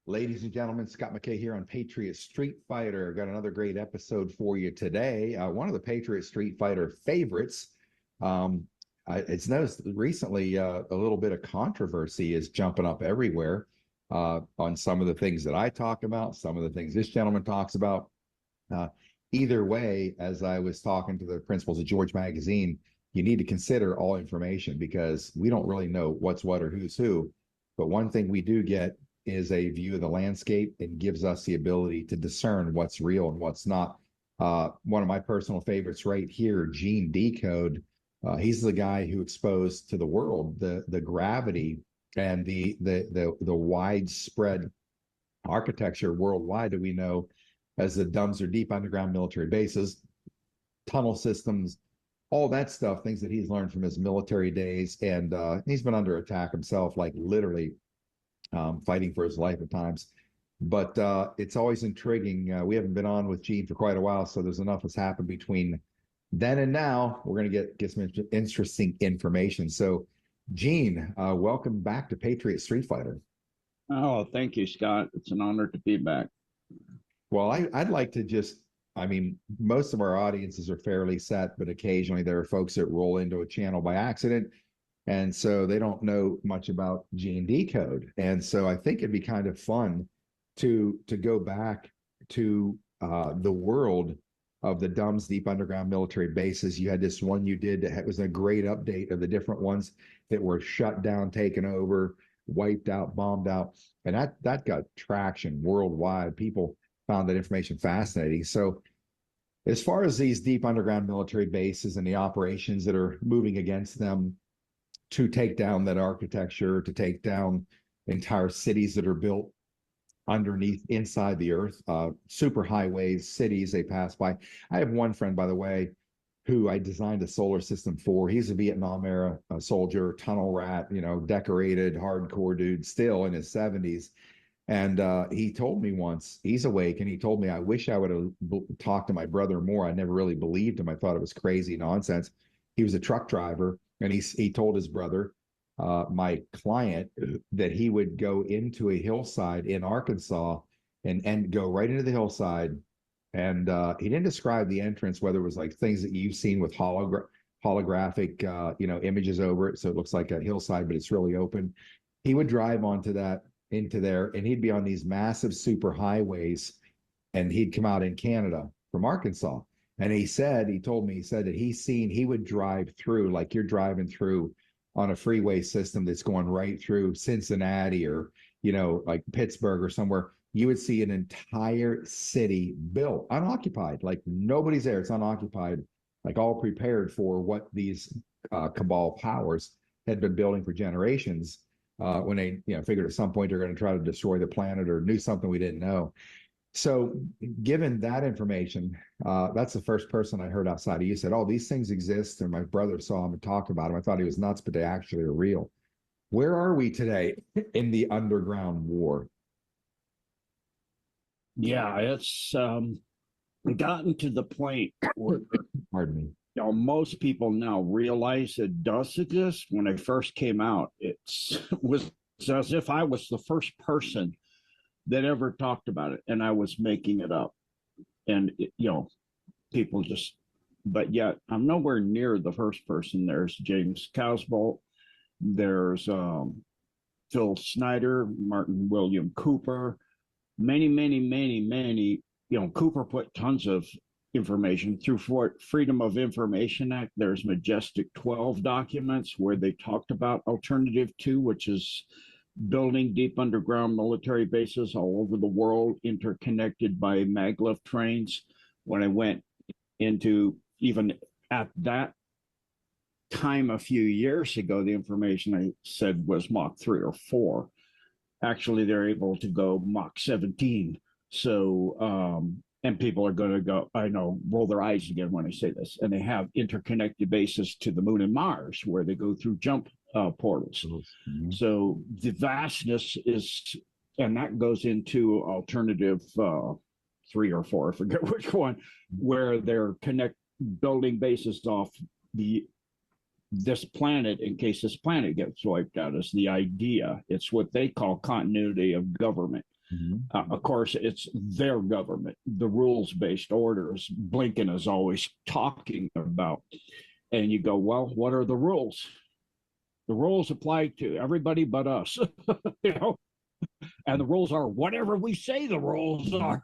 Ladies and gentlemen, Scott McKay here on Patriot Street Fighter. Got another great episode for you today. One of the Patriot Street Fighter favorites. It's noticed recently a little bit of controversy is jumping up everywhere on some of the things that I talk about, some of the things this gentleman talks about. Either way, as I was talking to the principals of George Magazine, you need to consider all information because we don't really know what's what or who's who. But one thing we do get is a view of the landscape and gives us the ability to discern what's real and what's not. One of my personal favorites right here, Gene DeCode. He's the guy who exposed to the world the gravity and the widespread architecture worldwide that we know as the DUMBS or deep underground military bases, tunnel systems, all that stuff, things that he's learned from his military days. And he's been under attack himself, like literally fighting for his life at times. But it's always intriguing. We haven't been on with Gene for quite a while, so there's enough has happened between then and now. We're going to get some interesting information. So, Gene, welcome back to Patriot Street Fighter. Oh, thank you, Scott. It's an honor to be back. Well, I'd like to just, I mean, most of our audiences are fairly set, but occasionally there are folks that roll into a channel by accident. And so they don't know much about Gene DeCode. And so I think it'd be kind of fun to go back to the world of the DUMBS deep underground military bases. You had this one you did that was a great update of the different ones that were shut down, taken over, wiped out, bombed out. And that got traction worldwide. People found that information fascinating. So as far as these deep underground military bases and the operations that are moving against them, to take down that architecture, to take down entire cities that are built underneath, inside the earth, super highways, cities they pass by. I have one friend, by the way, who I designed a solar system for. He's a Vietnam era soldier, tunnel rat, decorated, hardcore dude, still in his 70s. And he told me once, he's awake, and he told me, I wish I would have talked to my brother more. I never really believed him. I thought it was crazy nonsense. He was a truck driver. And he told his brother, my client, that he would go into a hillside in Arkansas and go right into the hillside. And he didn't describe the entrance, whether it was like things that you've seen with holographic, images over it. So it looks like a hillside, but it's really open. He would drive into there, and he'd be on these massive super highways, and he'd come out in Canada from Arkansas. And he said that he would drive through, like you're driving through on a freeway system that's going right through Cincinnati or, like Pittsburgh or somewhere. You would see an entire city built, unoccupied, like nobody's there. It's unoccupied, like all prepared for what these Cabal powers had been building for generations when they, figured at some point they're going to try to destroy the planet or knew something we didn't know. So given that information, that's the first person I heard outside of you said, oh, these things exist. And my brother saw him and talked about them. I thought he was nuts, but they actually are real. Where are we today in the underground war? Yeah, it's gotten to the point where Pardon me. Most people now realize it does exist. When I first came out, was as if I was the first person that ever talked about it, and I was making it up. And people just, but yet I'm nowhere near the first person. There's James Casbolt, there's Phil Snyder, Martin William Cooper, many. Cooper put tons of information through Freedom of Information Act. There's Majestic 12 documents where they talked about Alternative 2, which is building deep underground military bases all over the world, interconnected by maglev trains. When I went into, even at that time a few years ago, the information I said was Mach 3 or 4. Actually, they're able to go Mach 17. So, and people are going to go, I know, roll their eyes again when I say this. And they have interconnected bases to the moon and Mars where they go through jump portals. Mm-hmm. So the vastness is, and that goes into Alternative 3 or 4, I forget which one, where they're building bases off this planet in case this planet gets wiped out is the idea. It's what they call continuity of government. Of course, it's their government, the rules-based orders Blinken is always talking about. And you go, well, what are the rules? The rules apply to everybody but us, you know? And the rules are whatever we say the rules are.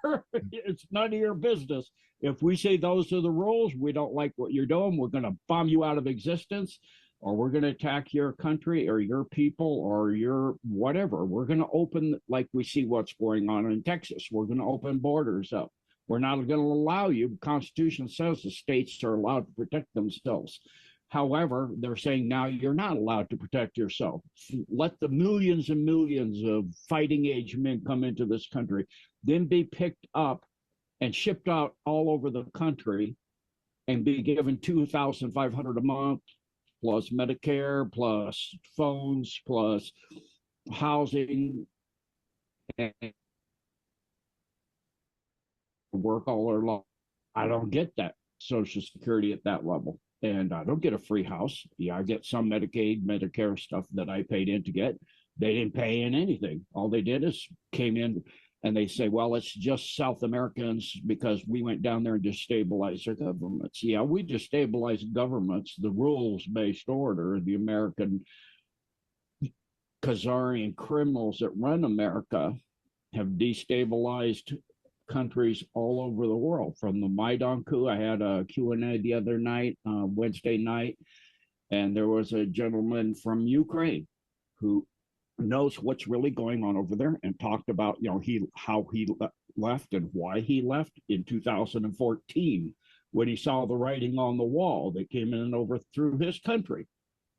It's none of your business. If we say those are the rules, we don't like what you're doing, we're going to bomb you out of existence, or we're going to attack your country or your people or your whatever. We're going to open, like we see what's going on in Texas. We're going to open borders up. We're not going to allow you. The Constitution says the states are allowed to protect themselves. However, they're saying now you're not allowed to protect yourself. Let the millions and millions of fighting age men come into this country, then be picked up and shipped out all over the country and be given $2,500 a month, plus Medicare, plus phones, plus housing, and work all their life. I don't get that Social Security at that level. And I don't get a free house. Yeah, I get some Medicaid, Medicare stuff that I paid in to get. They didn't pay in anything. All they did is came in and they say, well, it's just South Americans because we went down there and destabilized their governments. Yeah, we destabilized governments. The rules-based order, the American Khazarian criminals that run America have destabilized countries all over the world. From the Maidan coup, I had a Q&A the other night, Wednesday night, and there was a gentleman from Ukraine who knows what's really going on over there and talked about, you know, how he left and why he left in 2014 when he saw the writing on the wall. They came in and overthrew his country.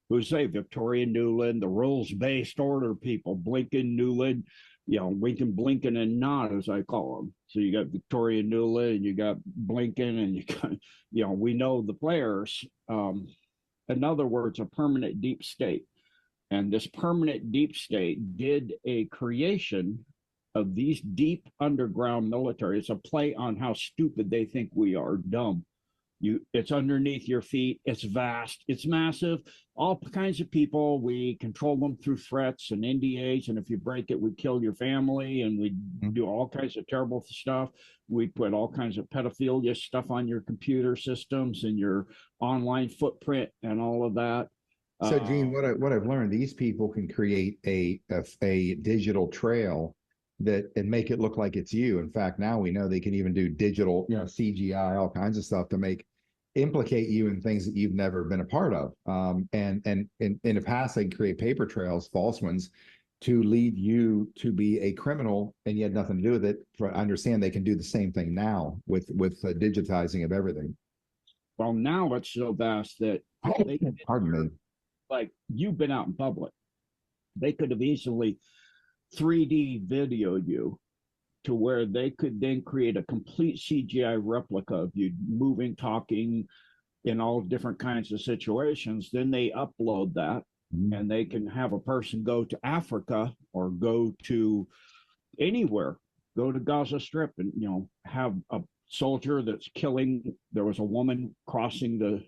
Who say Victoria Nuland, the rules-based order people, Blinken, Nuland, you know, Lincoln, Blinken, and not, as I call them. So you got Victoria Nuland, and you got Blinken, and you got, you know, we know the players. In other words, a permanent deep state. And this permanent deep state did a creation of these deep underground military. It's a play on how stupid they think we are, dumb. It's underneath your feet. It's vast. It's massive. All kinds of people. We control them through threats and NDAs. And if you break it, we kill your family. And we do all kinds of terrible stuff. We put all kinds of pedophilia stuff on your computer systems and your online footprint and all of that. So, Gene, what I've learned, these people can create a digital trail and make it look like it's you. In fact, now we know they can even do digital, you know, CGI, all kinds of stuff to implicate you in things that you've never been a part of. And in the past, they create paper trails, false ones, to lead you to be a criminal, and you had nothing to do with it. I understand they can do the same thing now with digitizing of everything. Well, now it's so vast that pardon me. Like, you've been out in public. They could have easily 3D videoed you to where they could then create a complete CGI replica of you moving, talking in all different kinds of situations. Then they upload that, and they can have a person go to Africa or go to anywhere, go to Gaza Strip, and, you know, have a soldier that's killing. There was a woman crossing the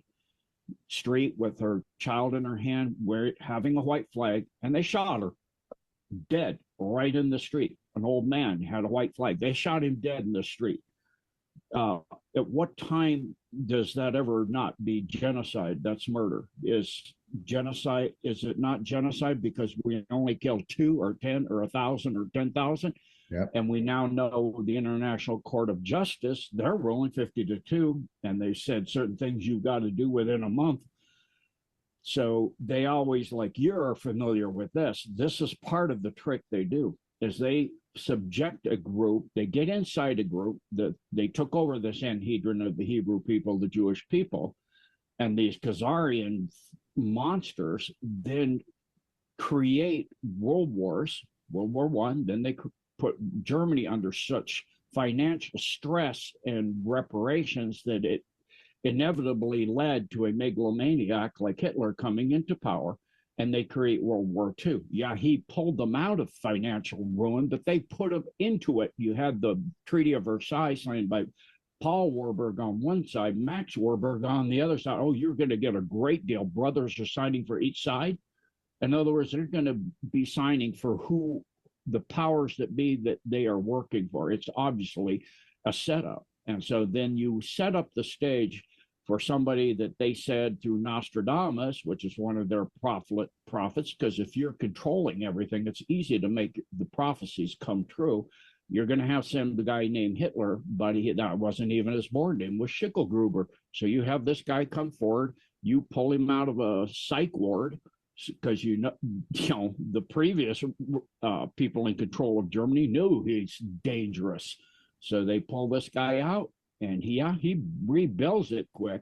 street with her child in her hand, having a white flag, and they shot her dead right in the street. An old man had a white flag. They shot him dead in the street. At what time does that ever not be genocide? That's murder. Is genocide, is it not genocide because we only killed 2 or 10 or 1,000 or 10,000? Yep. And we now know the International Court of Justice, they're ruling 50-2, and they said certain things you've got to do within a month. So they always, like, you're familiar with this. This is part of the trick they do, is they subject a group, they get inside a group, that they took over the Sanhedrin of the Hebrew people, the Jewish people, and these Khazarian monsters then create world wars, World War I, then they put Germany under such financial stress and reparations that it inevitably led to a megalomaniac like Hitler coming into power, and they create World War II. Yeah, he pulled them out of financial ruin, but they put them into it. You had the Treaty of Versailles signed by Paul Warburg on one side, Max Warburg on the other side. Oh, you're going to get a great deal. Brothers are signing for each side. In other words, they're going to be signing for who the powers that be that they are working for. It's obviously a setup. And so then you set up the stage for somebody that they said through Nostradamus, which is one of their prophets, because if you're controlling everything, it's easy to make the prophecies come true. You're going to have some the guy named Hitler, but that wasn't even his born name, was Schicklgruber. So you have this guy come forward, you pull him out of a psych ward because you know the previous people in control of Germany knew he's dangerous, so they pull this guy out, and he rebuilds it quick.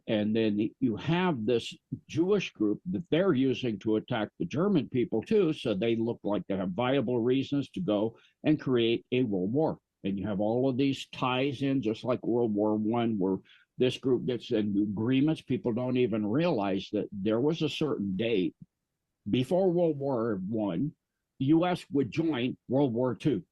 And then you have this Jewish group that they're using to attack the German people too, so they look like they have viable reasons to go and create a world war. And you have all of these ties in, just like World War One, where this group gets in agreements. People don't even realize that there was a certain date before World War One, the U.S. would join World War Two.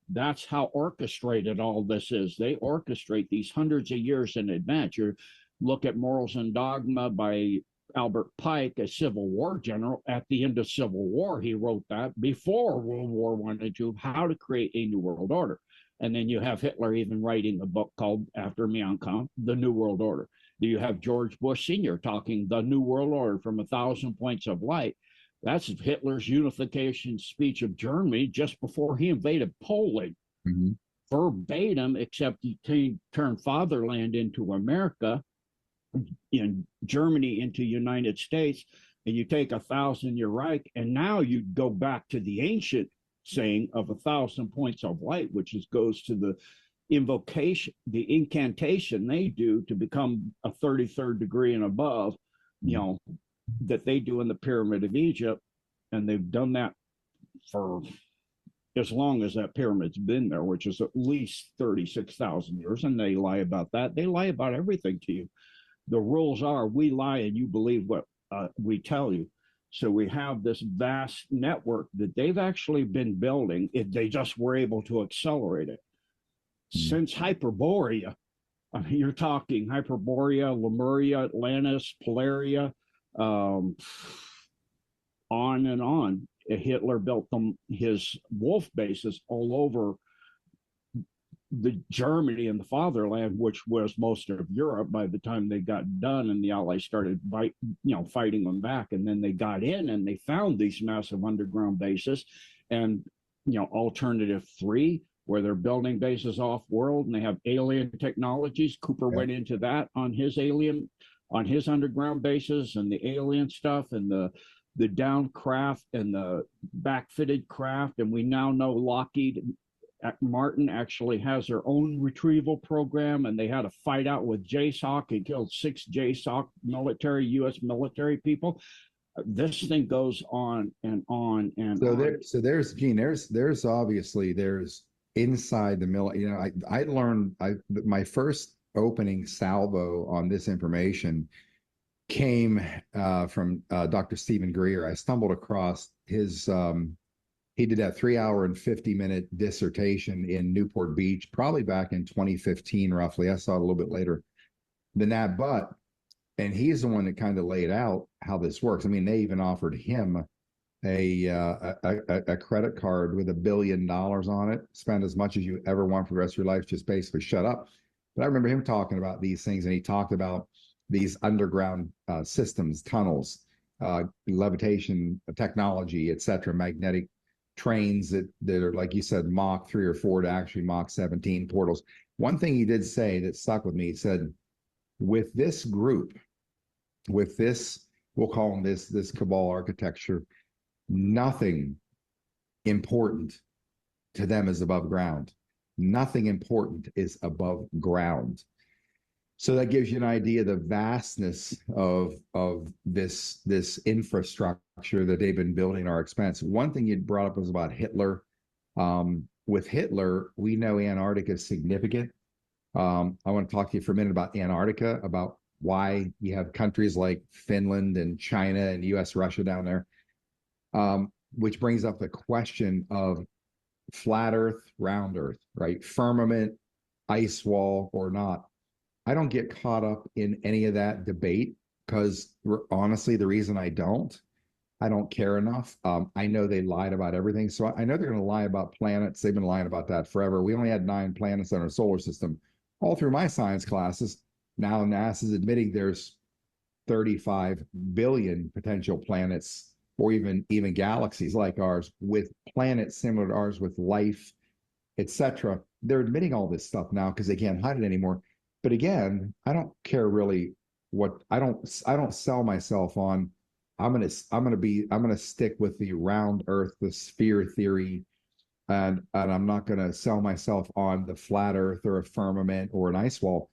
That's how orchestrated all this is. They orchestrate these hundreds of years in advance. You look at Morals and Dogma by Albert Pike, a Civil War general. At the end of Civil War, he wrote that before World War One and Two, how to create a new world order. And then you have Hitler even writing a book called, after Mein Kampf, The New World Order. You have George Bush Sr. talking The New World Order from 1,000 Points of Light. That's Hitler's unification speech of Germany just before he invaded Poland. Mm-hmm. Verbatim, except he turned fatherland into America, in Germany into United States, and you take 1,000-year Reich, and now you go back to the ancient saying of 1,000 Points of Light, which goes to the invocation, the incantation they do to become a 33rd degree and above, you know, that they do in the Pyramid of Egypt. And they've done that for as long as that pyramid's been there, which is at least 36,000 years. And they lie about that. They lie about everything to you. The rules are we lie and you believe what we tell you. So we have this vast network that they've actually been building. They just were able to accelerate it. Since Hyperborea, I mean, you're talking Hyperborea, Lemuria, Atlantis, Polaria, on and on. Hitler built his wolf bases all over the Germany and the fatherland, which was most of Europe by the time they got done, and the Allies started fighting them back. And then they got in and they found these massive underground bases, and Alternative 3, where they're building bases off world and they have alien technologies. Cooper went into that on his underground bases, and the alien stuff and the down craft and the backfitted craft. And we now know Lockheed Martin actually has their own retrieval program, and they had a fight out with JSOC and killed 6 JSOC U.S. military people. This thing goes on and on and on. So there's Gene. There's obviously inside the military. I learned my first opening salvo on this information came from Dr. Stephen Greer. I stumbled across his. He did that 3-hour and 50-minute dissertation in Newport Beach, probably back in 2015, roughly. I saw it a little bit later than that, and he's the one that kind of laid out how this works. I mean, they even offered him a credit card with $1 billion on it. Spend as much as you ever want for the rest of your life. Just basically shut up. But I remember him talking about these things, and he talked about these underground systems, tunnels, levitation technology, etc., magnetic trains that are, like you said, Mach 3 or 4 to actually Mach 17 portals. One thing he did say that stuck with me, he said, with this group, with this, we'll call them this Cabal architecture, nothing important to them is above ground. Nothing important is above ground. So that gives you an idea of the vastness of this infrastructure that they've been building at our expense. One thing you brought up was about Hitler. With Hitler, we know Antarctica is significant. I want to talk to you for a minute about Antarctica, about why you have countries like Finland and China and US, Russia down there, which brings up the question of flat Earth, round Earth, right? Firmament, ice wall or not. I don't get caught up in any of that debate because honestly, the reason I don't I don't care enough. I know they lied about everything. So I know they're going to lie about planets. They've been lying about that forever. We only had 9 planets in our solar system. All through my science classes, now NASA's admitting there's 35 billion potential planets or even galaxies like ours with planets similar to ours with life, etc. They're admitting all this stuff now because they can't hide it anymore. But again, I don't care really what I don't sell myself on. I'm gonna stick with the round earth, the sphere theory, and I'm not gonna sell myself on the flat earth or a firmament or an ice wall.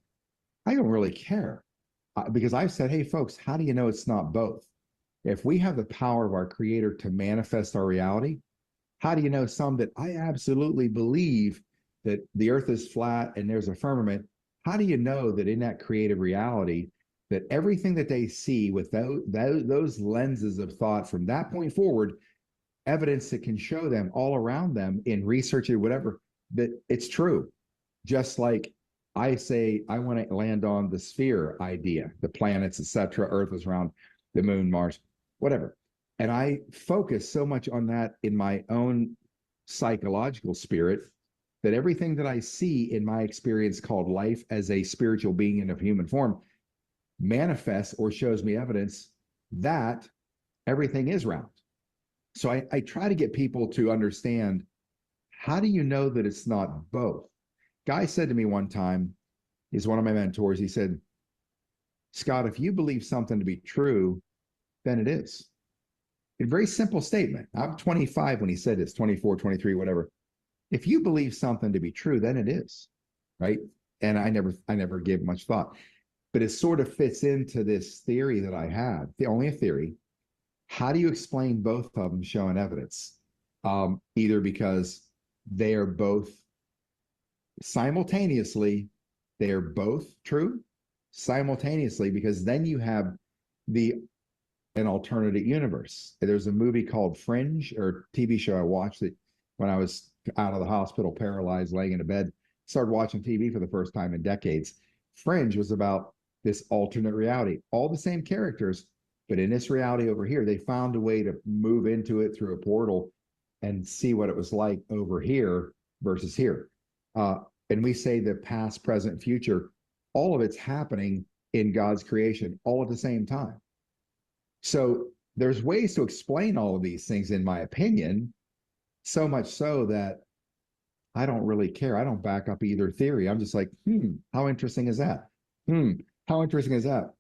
I don't really care because I've said, hey, folks, how do you know it's not both? If we have the power of our creator to manifest our reality, how do you know some that I absolutely believe that the earth is flat and there's a firmament? How do you know that in that creative reality, that everything that they see with those lenses of thought from that point forward, evidence that can show them all around them in research or whatever, that it's true? Just like I say, I want to land on the sphere idea, the planets, etc. Earth is round, the moon, Mars, whatever. And I focus so much on that in my own psychological spirit that everything that I see in my experience called life as a spiritual being in a human form manifests or shows me evidence that everything is round. So I try to get people to understand, how do you know that it's not both? Guy said to me one time, he's one of my mentors, he said, Scott, if you believe something to be true, then it is. A very simple statement. I'm 25 when he said this, 24, 23, whatever. If you believe something to be true, then it is, right? And I never gave much thought, but it sort of fits into this theory that I had. Only a theory. How do you explain both of them showing evidence? Either because they are both simultaneously, they are both true simultaneously, because then you have an alternate universe. There's a movie called Fringe, or TV show I watched it when I was out of the hospital, paralyzed, laying in a bed. Started watching TV for the first time in decades. Fringe was about this alternate reality, all the same characters, but in this reality over here, they found a way to move into it through a portal and see what it was like over here versus here. And we say the past, present, future, all of it's happening in God's creation all at the same time. So there's ways to explain all of these things, in my opinion, so much so that I don't really care. I don't back up either theory. I'm just like, how interesting is that? How interesting is that?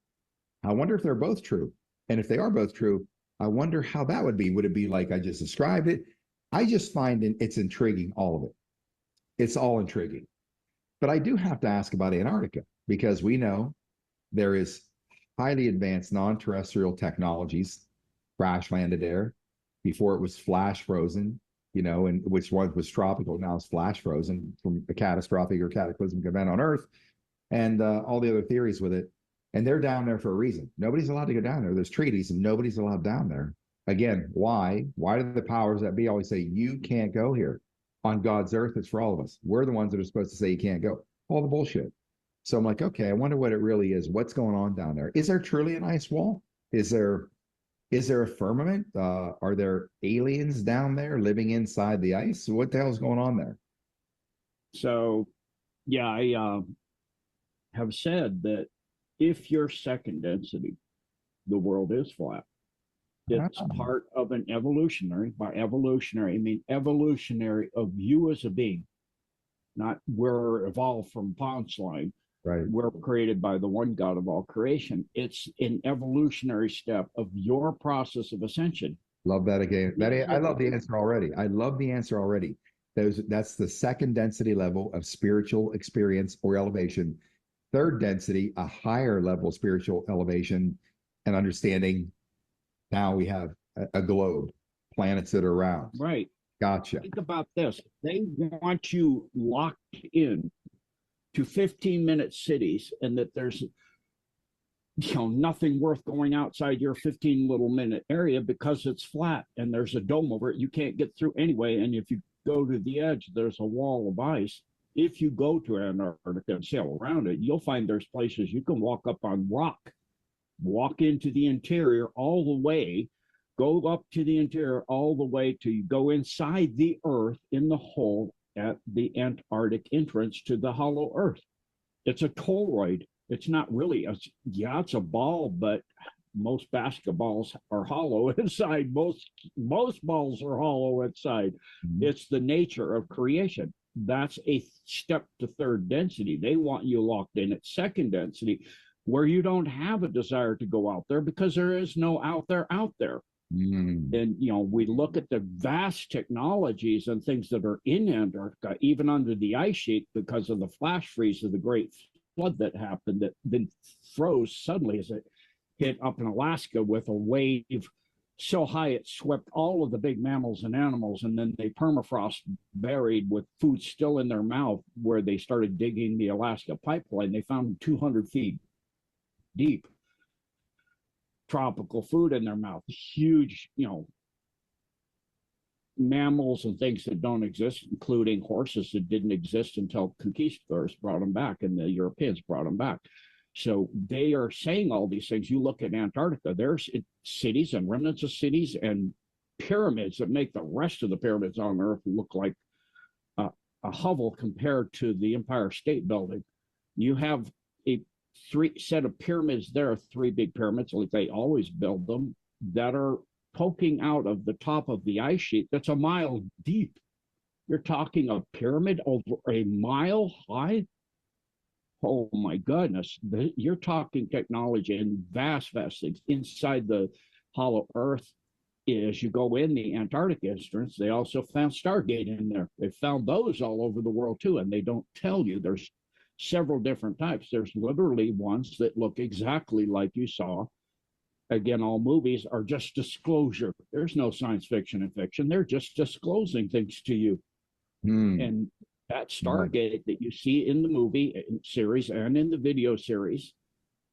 I wonder if they're both true. And if they are both true, I wonder how that would be. Would it be like I just described it? I just find it's intriguing, all of it. It's all intriguing. But I do have to ask about Antarctica, because we know there is highly advanced non-terrestrial technologies crash landed there before it was flash frozen, and which one was tropical, now it's flash frozen from a catastrophic or cataclysmic event on Earth, and all the other theories with it. And they're down there for a reason. Nobody's allowed to go down there. There's treaties and nobody's allowed down there. Again, why? Why do the powers that be always say, you can't go here? On God's earth, it's for all of us. We're the ones that are supposed to say you can't go. All the bullshit. So I'm like, okay, I wonder what it really is. What's going on down there? Is there truly an ice wall? Is there a firmament? Are there aliens down there living inside the ice? What the hell's going on there? So, yeah, I have said that if you're second density, the world is flat. It's part of an evolutionary, by evolutionary, I mean evolutionary of you as a being, not we're evolved from Ponceline. Right. We're created by the one God of all creation. It's an evolutionary step of your process of ascension. Love that again. I love the answer already. I love the answer already. That's the second density level of spiritual experience or elevation. Third density, a higher level of spiritual elevation and understanding. Now we have a globe, planets that are round. Right. Gotcha. Think about this. They want you locked in to 15-minute cities, and that there's nothing worth going outside your 15 little minute area because it's flat and there's a dome over it. You can't get through anyway. And if you go to the edge, there's a wall of ice. If you go to Antarctica and sail around it, you'll find there's places you can walk up on rock, walk into the interior all the way go up to the interior all the way to go inside the Earth in the hole at the Antarctic entrance to the hollow Earth. It's a toroid. It's not really it's a ball, but most basketballs are hollow inside. Most balls are hollow inside. Mm-hmm. It's the nature of creation. That's a step to third density. They want you locked in at second density, where you don't have a desire to go out there because there is no out there. And we look at the vast technologies and things that are in Antarctica, even under the ice sheet, because of the flash freeze of the great flood that happened, that then froze suddenly as it hit up in Alaska with a wave so high it swept all of the big mammals and animals, and then they permafrost buried with food still in their mouth. Where they started digging the Alaska pipeline, they found 200 feet deep tropical food in their mouth, huge, mammals and things that don't exist, including horses that didn't exist until conquistadors brought them back and the Europeans brought them back. So they are saying all these things. You look at Antarctica, there's cities and remnants of cities and pyramids that make the rest of the pyramids on Earth look like a hovel compared to the Empire State Building. You have a set of pyramids there, three big pyramids, like they always build them, that are poking out of the top of the ice sheet that's a mile deep. You're talking a pyramid over a mile high? Oh my goodness. You're talking technology and vast things inside the hollow Earth. As you go in the Antarctic entrance, they also found Stargate in there. They found those all over the world too, and they don't tell you. There's several different types. There's literally ones that look exactly like you saw. Again, all movies are just disclosure. There's no science fiction and fiction. They're just disclosing things to you. And that Stargate that you see in the movie series and in the video series,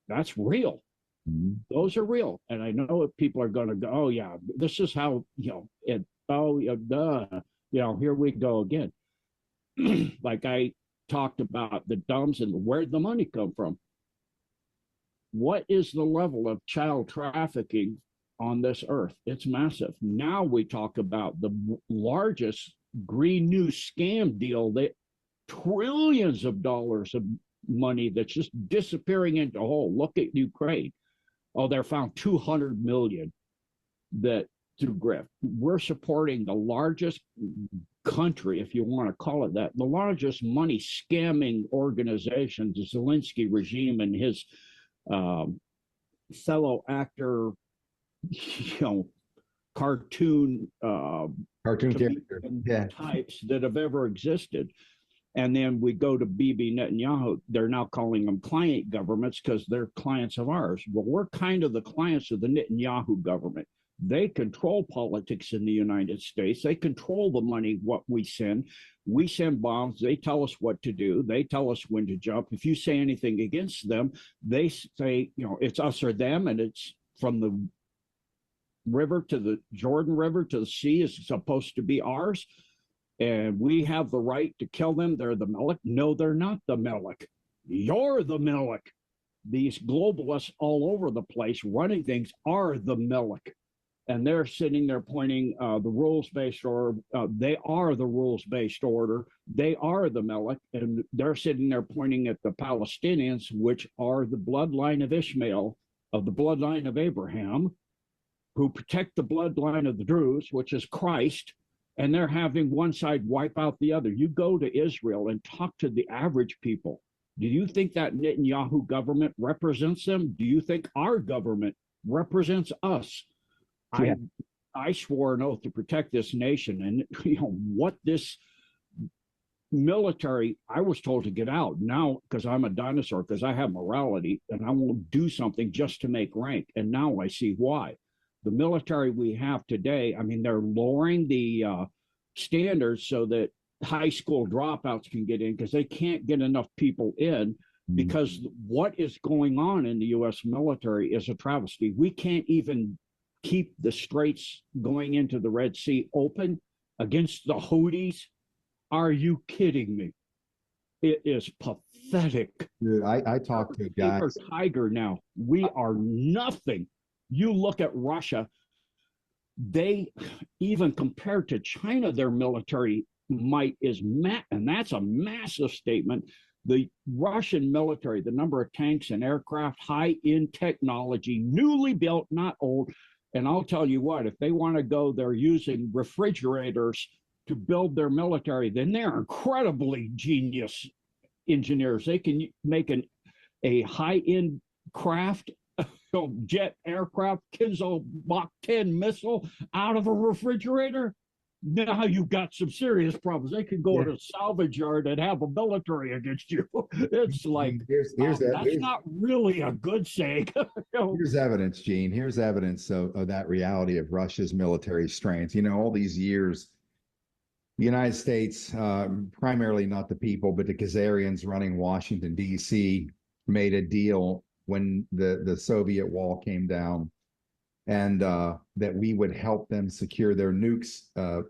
that's real. Those are real. And I know people are going to go, oh yeah, this is how, here we go again. Like I talked about the DUMBS and where'd the money come from? What is the level of child trafficking on this earth? It's massive. Now we talk about the largest green new scam deal, that trillions of dollars of money that's just disappearing into a hole. Look at Ukraine. Oh, they're found 200 million that through grift. We're supporting the largest country, if you want to call it that, the largest money scamming organization, the Zelensky regime and his fellow actor, cartoon character types that have ever existed. And then we go to Bibi Netanyahu. They're now calling them client governments because they're clients of ours. Well, we're kind of the clients of the Netanyahu government. They control politics in the United States. They control the money, what we send. We send bombs. They tell us what to do. They tell us when to jump. If you say anything against them, they say, it's us or them, and it's from the river to the Jordan River to the sea is supposed to be ours. And we have the right to kill them. They're the Melech. No, they're not the Melech. You're the Melech. These globalists all over the place running things are the Melech. And they're sitting there pointing the rules-based order. They are the rules-based order. They are the Melech. And they're sitting there pointing at the Palestinians, which are the bloodline of Ishmael, of the bloodline of Abraham, who protect the bloodline of the Druze, which is Christ. And they're having one side wipe out the other. You go to Israel and talk to the average people. Do you think that Netanyahu government represents them? Do you think our government represents us? Yeah. I swore an oath to protect this nation. And what this military, I was told to get out now because I'm a dinosaur, because I have morality and I won't do something just to make rank. And now I see why. The military we have today, they're lowering the standards so that high school dropouts can get in because they can't get enough people in, because what is going on in the U.S. military is a travesty. We can't even keep the straits going into the Red Sea open against the Houthis. Are you kidding me? It is pathetic. Dude, I talked to guys. Tiger now. We are nothing. You look at Russia, they, even compared to China, their military might is and that's a massive statement. The Russian military, the number of tanks and aircraft, high end technology, newly built, not old. And I'll tell you what, if they want to go, they're using refrigerators to build their military, then they're incredibly genius engineers. They can make a high end craft, jet aircraft, Kinzhal Mach 10 missile out of a refrigerator. Now you've got some serious problems. They could go to a salvage yard and have a military against you. It's like, that's not really a good saying. Here's evidence, Gene. Here's evidence of that reality of Russia's military strength. You know, all these years, the United States, primarily not the people, but the Khazarians running Washington, D.C., made a deal when the Soviet wall came down, and that we would help them secure their nukes.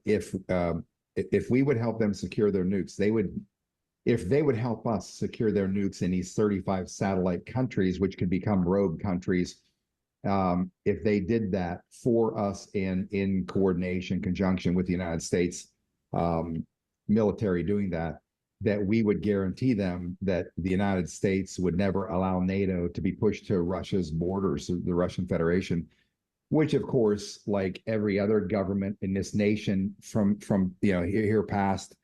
If we would help them secure their nukes, if they would help us secure their nukes in these 35 satellite countries, which could become rogue countries, if they did that for us in coordination, conjunction with the United States military doing that we would guarantee them that the United States would never allow NATO to be pushed to Russia's borders, the Russian Federation, which of course, like every other government in this nation from here past,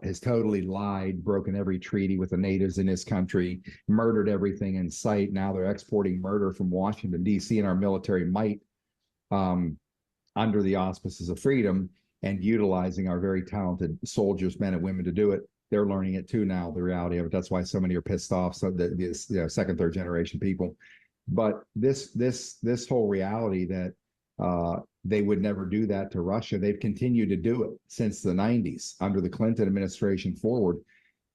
has totally lied, broken every treaty with the natives in this country, murdered everything in sight. Now they're exporting murder from Washington, D.C. and our military might, under the auspices of freedom, and utilizing our very talented soldiers, men and women, to do it. They're learning it too now, the reality of it. That's why so many are pissed off. So the second, third generation people. But this whole reality that they would never do that to Russia, they've continued to do it since the 90s under the Clinton administration forward.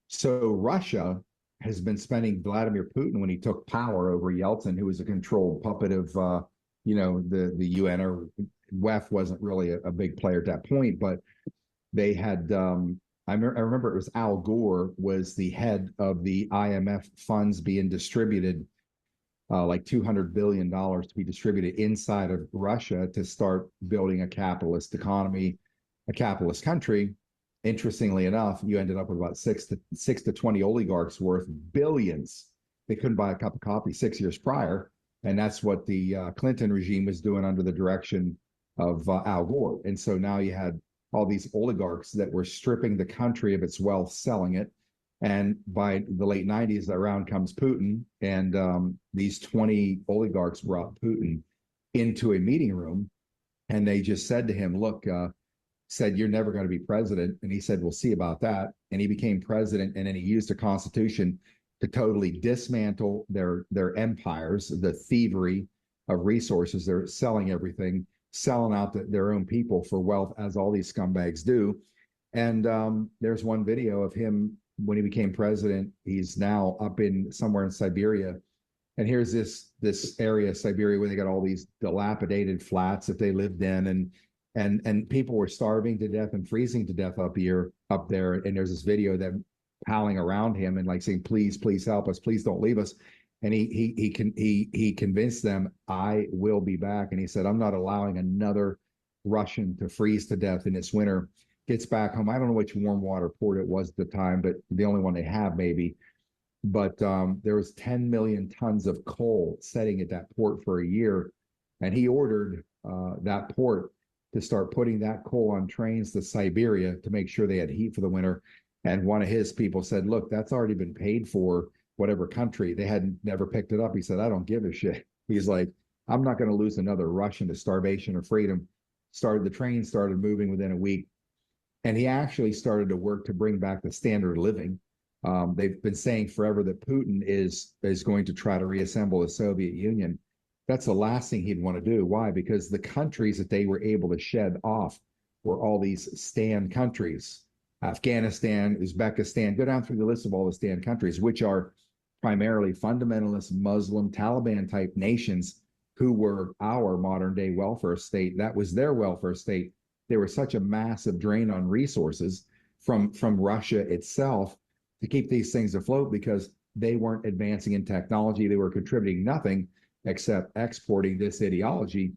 So Russia has been spending Vladimir Putin, when he took power over Yeltsin, who was a controlled puppet of the UN, or WEF wasn't really a big player at that point, but they had I remember it was Al Gore was the head of the IMF funds being distributed, like $200 billion to be distributed inside of Russia to start building a capitalist economy, a capitalist country. Interestingly enough, you ended up with about 6 to 20 oligarchs worth billions. They couldn't buy a cup of coffee 6 years prior. And that's what the Clinton regime was doing under the direction of Al Gore. And so now you had all these oligarchs that were stripping the country of its wealth, selling it. And by the late 90s, around comes Putin. And these 20 oligarchs brought Putin into a meeting room. And they just said to him, look, said, you're never going to be president. And he said, we'll see about that. And he became president. And then he used the Constitution to totally dismantle their empires, the thievery of resources. They're selling everything, selling out their own people for wealth, as all these scumbags do. And there's one video of him when he became president. He's now up in somewhere in Siberia. And here's this area of Siberia where they got all these dilapidated flats that they lived in, and people were starving to death and freezing to death up there. And there's this video of them howling around him and like saying, please help us, please don't leave us. And he convinced them, I will be back. And he said, I'm not allowing another Russian to freeze to death in this winter. Gets back home. I don't know which warm water port it was at the time, but the only one they have maybe. But there was 10 million tons of coal sitting at that port for a year. And he ordered that port to start putting that coal on trains to Siberia to make sure they had heat for the winter. And one of his people said, look, that's already been paid for, whatever country. They had never picked it up. He said, I don't give a shit. He's like, I'm not going to lose another Russian to starvation or freedom. The train started moving within a week. And he actually started to work to bring back the standard of living. They've been saying forever that Putin is going to try to reassemble the Soviet Union. That's the last thing he'd want to do. Why? Because the countries that they were able to shed off were all these stand countries. Afghanistan, Uzbekistan, go down through the list of all the stand countries, which are primarily fundamentalist Muslim Taliban type nations who were our modern day welfare state. That was their welfare state. They were such a massive drain on resources from Russia itself to keep these things afloat, because they weren't advancing in technology. They were contributing nothing except exporting this ideology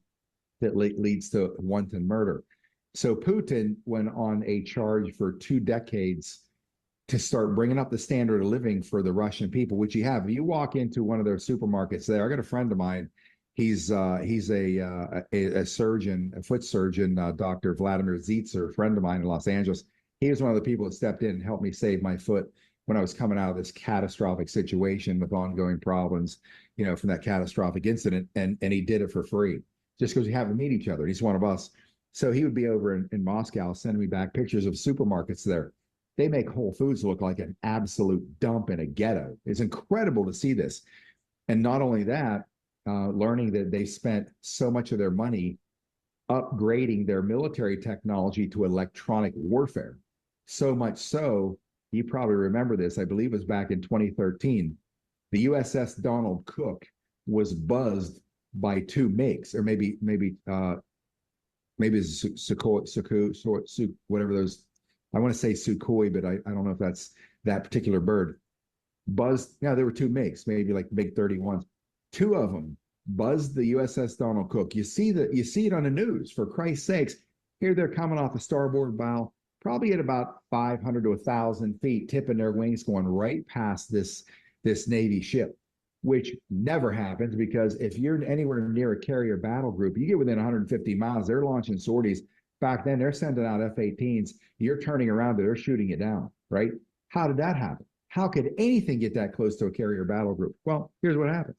that leads to wanton murder. So Putin went on a charge for 2 decades to start bringing up the standard of living for the Russian people, which you have. If you walk into one of their supermarkets there, I got a friend of mine. He's a surgeon, a foot surgeon, Dr. Vladimir Zitzer, a friend of mine in Los Angeles. He was one of the people that stepped in and helped me save my foot when I was coming out of this catastrophic situation with ongoing problems, from that catastrophic incident. And he did it for free just because we haven't met each other. He's one of us. So he would be over in Moscow sending me back pictures of supermarkets there. They make Whole Foods look like an absolute dump in a ghetto. It's incredible to see this. And not only that, learning that they spent so much of their money upgrading their military technology to electronic warfare. So much so, you probably remember this, I believe it was back in 2013, the USS Donald Cook was buzzed by 2 MiGs, or maybe it's Sukhoi, whatever those, I want to say Sukhoi, but I don't know if that's that particular bird. Buzzed, there were 2 MiGs, maybe like MiG-31s. 2 of them buzzed the USS Donald Cook. You see it on the news, for Christ's sakes. Here they're coming off the starboard bow, probably at about 500 to 1,000 feet, tipping their wings, going right past this Navy ship, which never happens, because if you're anywhere near a carrier battle group, you get within 150 miles, they're launching sorties. Back then, they're sending out F-18s. You're turning around, they're shooting it down, right? How did that happen? How could anything get that close to a carrier battle group? Well, here's what happens.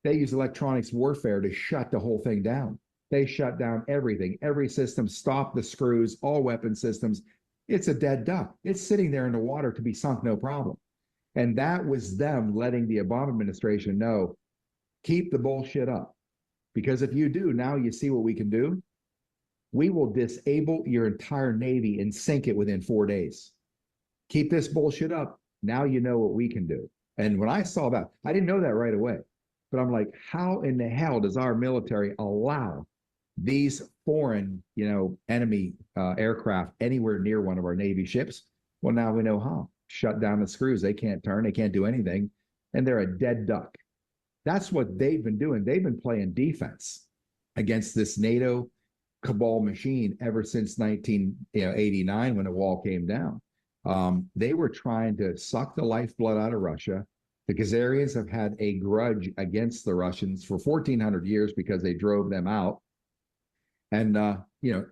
They use electronics warfare to shut the whole thing down. They shut down everything, every system, stop the screws, all weapon systems. It's a dead duck. It's sitting there in the water to be sunk, no problem. And that was them letting the Obama administration know, keep the bullshit up. Because if you do, now you see what we can do. We will disable your entire Navy and sink it within 4 days. Keep this bullshit up. Now you know what we can do. And when I saw that, I didn't know that right away. But I'm like, how in the hell does our military allow these foreign, enemy aircraft anywhere near one of our Navy ships? Well, now we know how. Shut down the screws. They can't turn. They can't do anything. And they're a dead duck. That's what they've been doing. They've been playing defense against this NATO Cabal machine ever since 1989, when the wall came down. They were trying to suck the lifeblood out of Russia. The Khazarians have had a grudge against the Russians for 1,400 years because they drove them out. And,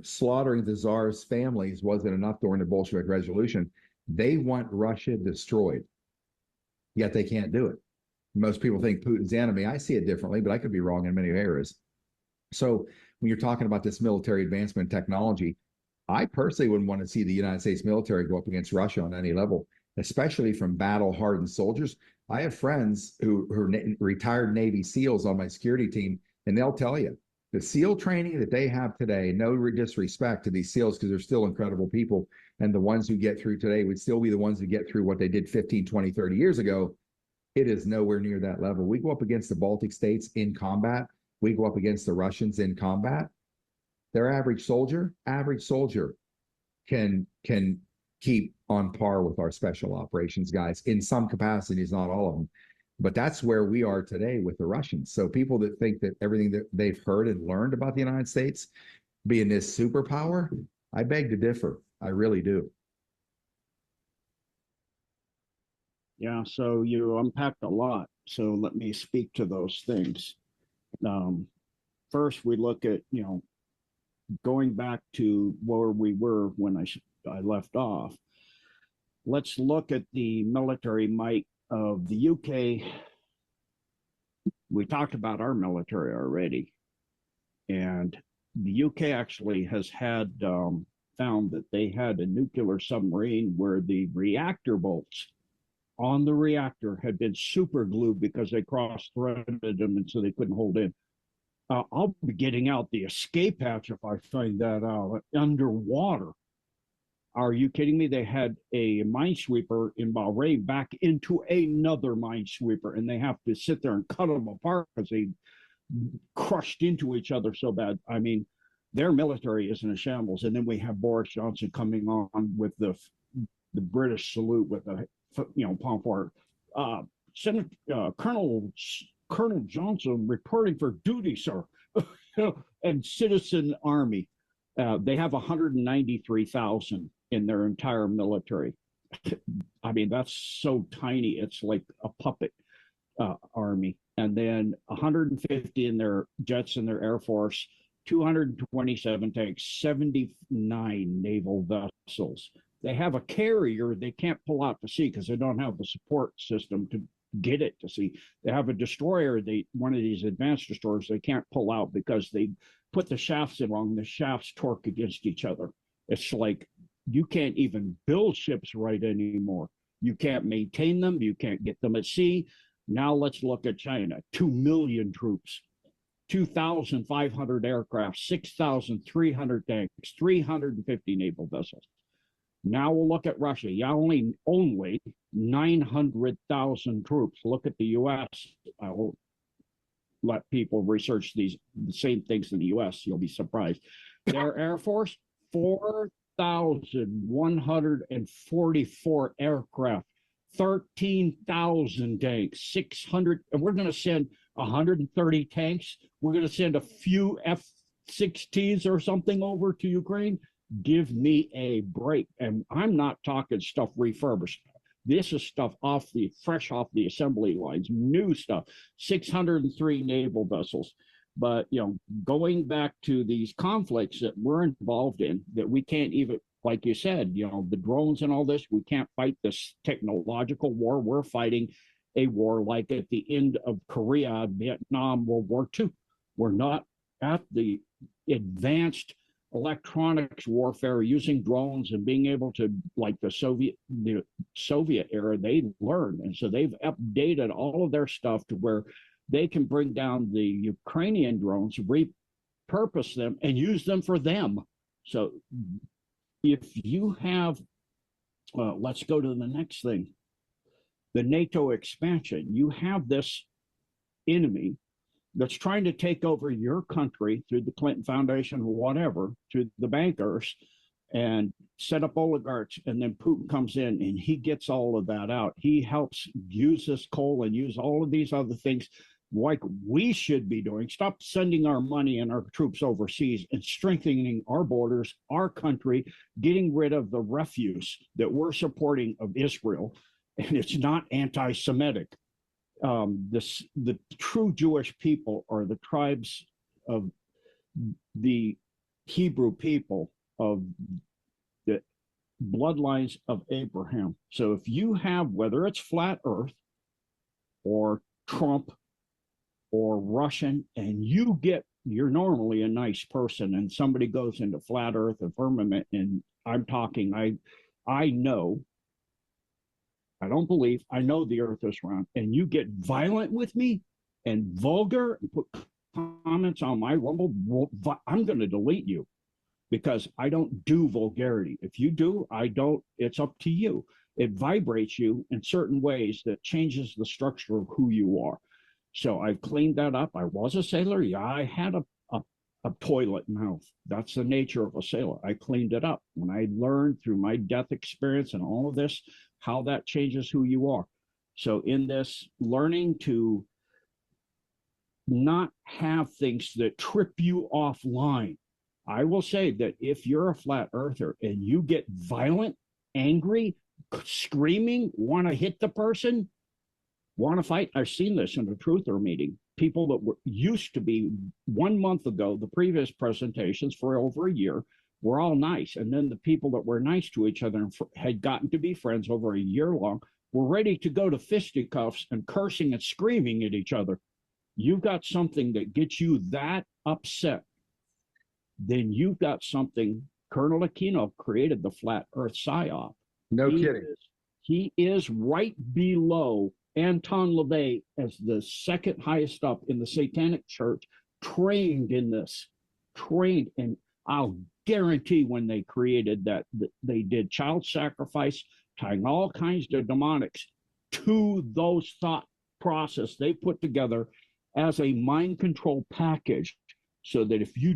slaughtering the Tsar's families wasn't enough during the Bolshevik Revolution. They want Russia destroyed, yet they can't do it. Most people think Putin's the enemy. I see it differently, but I could be wrong in many areas. So when you're talking about this military advancement technology, I personally wouldn't want to see the United States military go up against Russia on any level, especially from battle-hardened soldiers. I have friends who are retired Navy SEALs on my security team, and they'll tell you the SEAL training that they have today, no disrespect to these SEALs because they're still incredible people, and the ones who get through today would still be the ones who get through what they did 15, 20, 30 years ago. It is nowhere near that level. We go up against the Baltic states in combat. We go up against the Russians in combat. Their average soldier can keep on par with our special operations guys in some capacities, not all of them. But that's where we are today with the Russians. So people that think that everything that they've heard and learned about the United States being this superpower, I beg to differ. I really do. Yeah, so you unpacked a lot. So let me speak to those things. First, we look at, going back to where we were when I left off. Let's look at the military might of the UK. We talked about our military already. And the UK actually has had found that they had a nuclear submarine where the reactor bolts on the reactor had been super glued because they cross-threaded them, and so they couldn't hold in. I'll be getting out the escape hatch if I find that out underwater. Are you kidding me? They had a minesweeper in Bahrain back into another minesweeper, and they have to sit there and cut them apart because they crushed into each other so bad. I mean, their military is in a shambles. And then we have Boris Johnson coming on with the British salute with a palm forward. Colonel Johnson reporting for duty, sir. And citizen army. They have 193,000 in their entire military. I mean, that's so tiny. It's like a puppet army. And then 150 in their jets in their Air Force, 227 tanks, 79 naval vessels. They have a carrier they can't pull out to sea because they don't have the support system to get it to sea. They have a destroyer, one of these advanced destroyers they can't pull out because they put the shafts in wrong. The shafts torque against each other. It's like you can't even build ships right anymore. You can't maintain them. You can't get them at sea. Now let's look at China. 2 million troops, 2,500 aircraft, 6,300 tanks, 350 naval vessels. Now we'll look at Russia. Yeah, only 900,000 troops. Look at the U.S. I will let people research the same things in the U.S. You'll be surprised. Their Air Force, 4,144 aircraft, 13,000 tanks, 600, and we're going to send 130 tanks. We're going to send a few F-16s or something over to Ukraine. Give me a break. And I'm not talking stuff refurbished. This is stuff fresh off the assembly lines, new stuff, 603 naval vessels. But, going back to these conflicts that we're involved in, that we can't even, like you said, the drones and all this, we can't fight this technological war. We're fighting a war like at the end of Korea, Vietnam, World War II. We're not at the advanced electronics warfare using drones and being able to, like the Soviet era, they learned. And so they've updated all of their stuff to where they can bring down the Ukrainian drones, repurpose them, and use them for them. So if you have, let's go to the next thing, the NATO expansion. You have this enemy that's trying to take over your country through the Clinton Foundation or whatever, through the bankers, and set up oligarchs. And then Putin comes in and he gets all of that out. He helps use this coal and use all of these other things like we should be doing. Stop sending our money and our troops overseas and strengthening our borders, our country, getting rid of the refuse that we're supporting of Israel. And it's not anti-Semitic. The true Jewish people are the tribes of the Hebrew people, of the bloodlines of Abraham. So if you have, whether it's flat earth or Trump or Russian, and you're normally a nice person, and somebody goes into flat earth and firmament, and I'm talking, I know, I don't believe, I know the earth is round, and you get violent with me and vulgar and put comments on my Rumble, I'm going to delete you because I don't do vulgarity. If you do, I don't, it's up to you. It vibrates you in certain ways that changes the structure of who you are. So I've cleaned that up. I was a sailor. Yeah, I had a toilet mouth. That's the nature of a sailor. I cleaned it up when I learned through my death experience and all of this, how that changes who you are. So in this learning to not have things that trip you offline, I will say that if you're a flat earther and you get violent, angry, screaming, want to hit the person, want to fight, I've seen this in a truther meeting. People that used to be 1 month ago, the previous presentations for over a year, were all nice. And then the people that were nice to each other and had gotten to be friends over a year long were ready to go to fisticuffs and cursing and screaming at each other. You've got something that gets you that upset, then you've got something. Colonel Aquino created the flat earth psyop. No kidding. He is right below Anton LaVey as the second highest up in the Satanic Church, trained in this, and I'll guarantee when they created that they did child sacrifice, tying all kinds of demonics to those thought process they put together as a mind control package, so that if you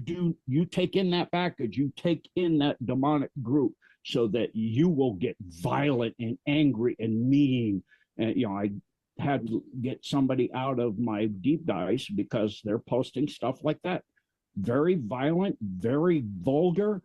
take in that package, you take in that demonic group, so that you will get violent and angry and mean. And I had to get somebody out of my deep dives because they're posting stuff like that. very violent, very vulgar.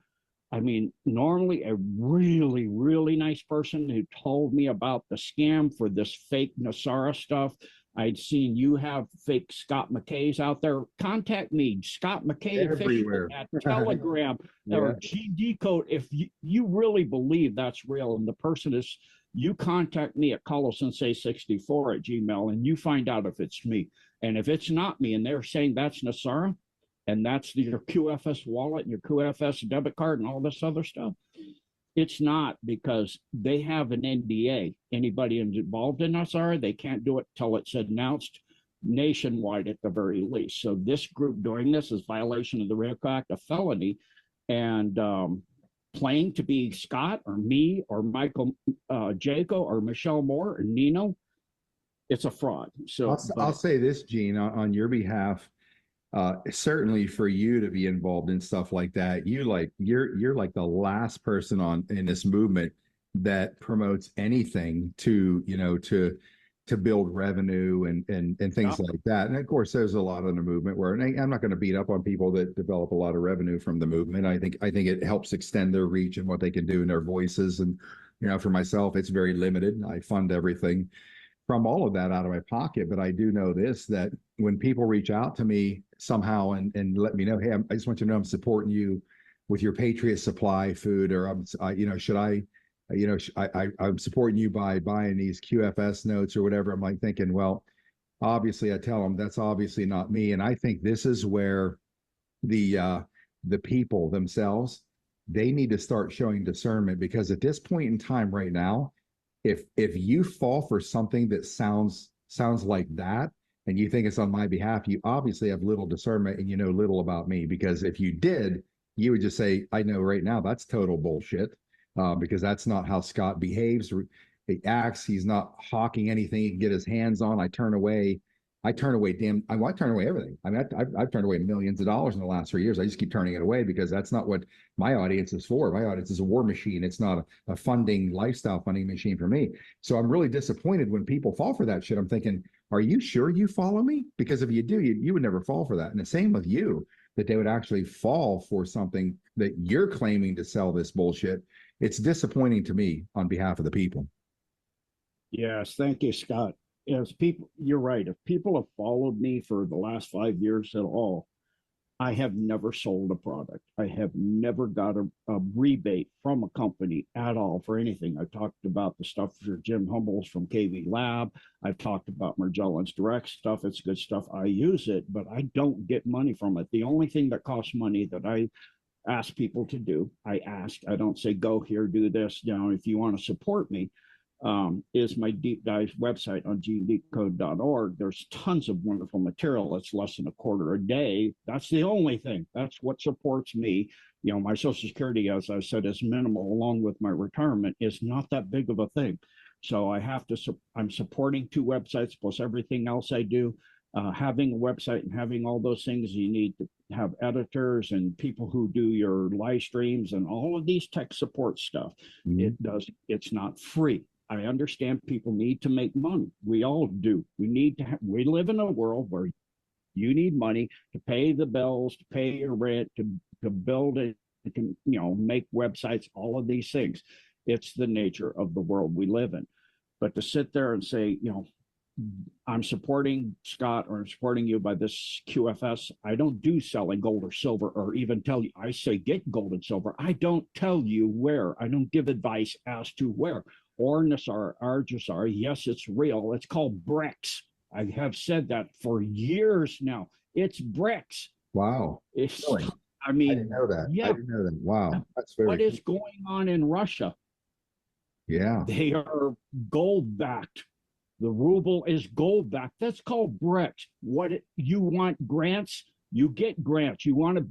I mean, normally a really, really nice person who told me about the scam for this fake Nasara stuff. I'd seen you have fake Scott McKays out there. Contact me, Scott McKay official Everywhere. at Telegram Yeah. or DeCode. If you really believe that's real and the person is, you contact me at ColoSensei64@gmail and you find out if it's me. And if it's not me and they're saying that's Nasara, and that's your QFS wallet and your QFS debit card and all this other stuff, it's not, because they have an NDA. Anybody involved in SR, they can't do it till it's announced nationwide at the very least. So this group doing this is violation of the RICO Act, a felony, and playing to be Scott or me or Michael Jaco or Michelle Moore or Nino, it's a fraud. So I'll say this, Gene, on your behalf. Certainly for you to be involved in stuff like that, you're like the last person in this movement that promotes anything to build revenue and things like that. And of course, there's a lot of the movement where, and I'm not going to beat up on people that develop a lot of revenue from the movement. I think it helps extend their reach and what they can do in their voices. And for myself, it's very limited. I fund everything from all of that out of my pocket. But I do know this, that when people reach out to me somehow and let me know, hey, I just want you to know I'm supporting you with your Patriot Supply food, or I'm supporting you by buying these QFS notes or whatever. I'm like thinking, well, obviously I tell them that's obviously not me. And I think this is where the people themselves, they need to start showing discernment, because at this point in time right now, if you fall for something that sounds like that and you think it's on my behalf, you obviously have little discernment and you know little about me. Because if you did, you would just say, I know right now that's total bullshit, because that's not how Scott behaves. He acts. He's not hawking anything he can get his hands on. I turn away everything. I mean, I've turned away millions of dollars in the last 3 years. I just keep turning it away because that's not what my audience is for. My audience is a war machine. It's not a lifestyle funding machine for me. So I'm really disappointed when people fall for that shit. I'm thinking, are you sure you follow me? Because if you do, you would never fall for that. And the same with you, that they would actually fall for something that you're claiming to sell this bullshit. It's disappointing to me on behalf of the people. Yes, thank you, Scott. As people, you're right. If people have followed me for the last 5 years at all, I have never sold a product. I have never got a rebate from a company at all for anything. I talked about the stuff for Jim Humbles from KV Lab. I've talked about Magellan's direct stuff. It's good stuff. I use it, but I don't get money from it. The only thing that costs money that I ask people to do, I don't say, go here, do this. If you want to support me, is my deep dive website on gendecode.org. There's tons of wonderful material. It's less than $0.25 a day. That's the only thing. That's what supports me. My Social Security, as I said, is minimal, along with my retirement, is not that big of a thing. So I'm supporting 2 websites plus everything else I do. Having a website and having all those things, you need to have editors and people who do your live streams and all of these tech support stuff. Mm-hmm. It's not free. I understand people need to make money. We all do. We live in a world where you need money to pay the bills, to pay your rent, to build it, to make websites, all of these things. It's the nature of the world we live in. But to sit there and say, I'm supporting Scott or I'm supporting you by this QFS. I don't do selling gold or silver or even tell you. I say get gold and silver. I don't tell you where. I don't give advice as to where. Or Nasara, Arjasar, yes, it's real. It's called BRICS. I have said that for years now. It's BRICS. Wow. Really? I didn't know that. Yeah. I didn't know that. Wow. That's very What is going on in Russia? Yeah. They are gold backed. The ruble is gold backed. That's called BRICS. You want grants? You get grants. You want to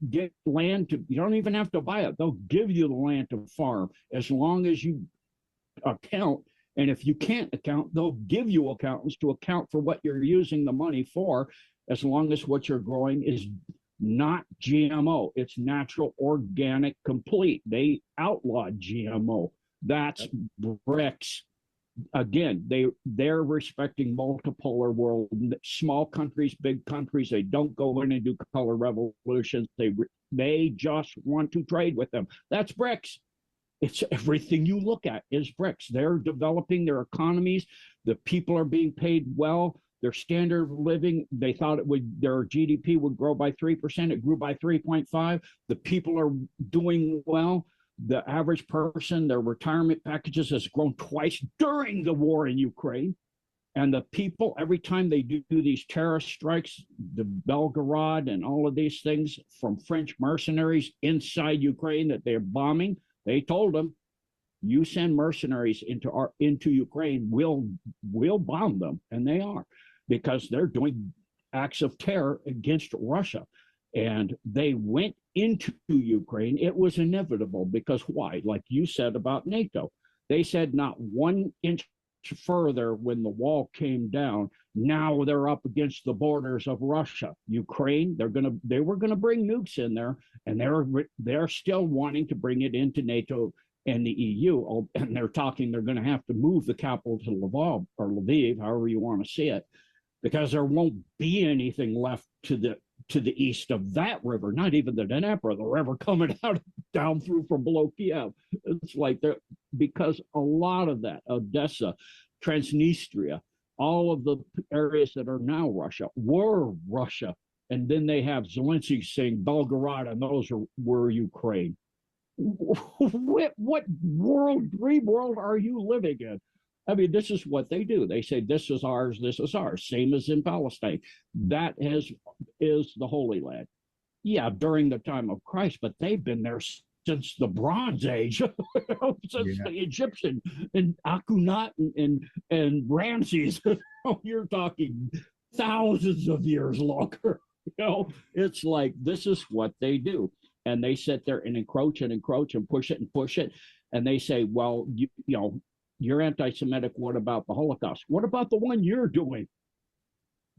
get land you don't even have to buy it. They'll give you the land to farm as long as you account. And if you can't account, they'll give you accountants to account for what you're using the money for, as long as what you're growing is not GMO. It's natural, organic, complete. They outlawed GMO. That's BRICS. Again, they're respecting multipolar world. Small countries, big countries, they don't go in and do color revolutions. They just want to trade with them. That's BRICS. It's everything you look at is BRICS. They're developing their economies. The people are being paid well. Their standard of living, they thought their GDP would grow by 3%. It grew by 3.5. The people are doing well. The average person, their retirement packages has grown twice during the war in Ukraine. And the people, every time they do these terrorist strikes, the Belgorod and all of these things from French mercenaries inside Ukraine that they're bombing, they told them, you send mercenaries into Ukraine, we'll bomb them. And they are, because they're doing acts of terror against Russia. And they went into Ukraine. It was inevitable because why? Like you said about NATO, they said not 1 inch further when the wall came down. Now they're up against the borders of Russia, Ukraine. They were gonna bring nukes in there, and they're still wanting to bring it into NATO and the EU. And they're talking they're going to have to move the capital to Lviv, however you want to see it, because there won't be anything left to the east of that river, not even the Dnieper, the river coming out down through from below Kiev. It's like because a lot of that, Odessa, Transnistria, all of the areas that are now Russia were Russia. And then they have Zelensky saying Belgorod and those were Ukraine. What dream world are you living in? I mean, this is what they do. They say, this is ours, same as in Palestine. That is the Holy Land. Yeah, during the time of Christ, but they've been there since the Bronze Age, since the Egyptian and Akhenaten and Ramses. You're talking thousands of years longer. It's like, this is what they do. And they sit there and encroach and push it. And they say, well, you're anti-Semitic. What about the Holocaust? What about the one you're doing?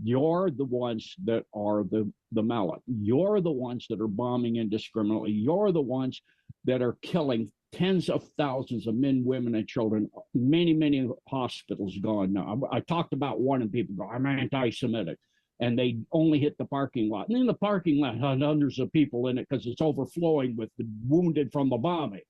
You're the ones that are the Malak. You're the ones that are bombing indiscriminately. You're the ones that are killing tens of thousands of men, women, and children. Many hospitals gone now. I talked about one, and people go, I'm anti-Semitic. And they only hit the parking lot. And in the parking lot had hundreds of people in it because it's overflowing with the wounded from the bombing.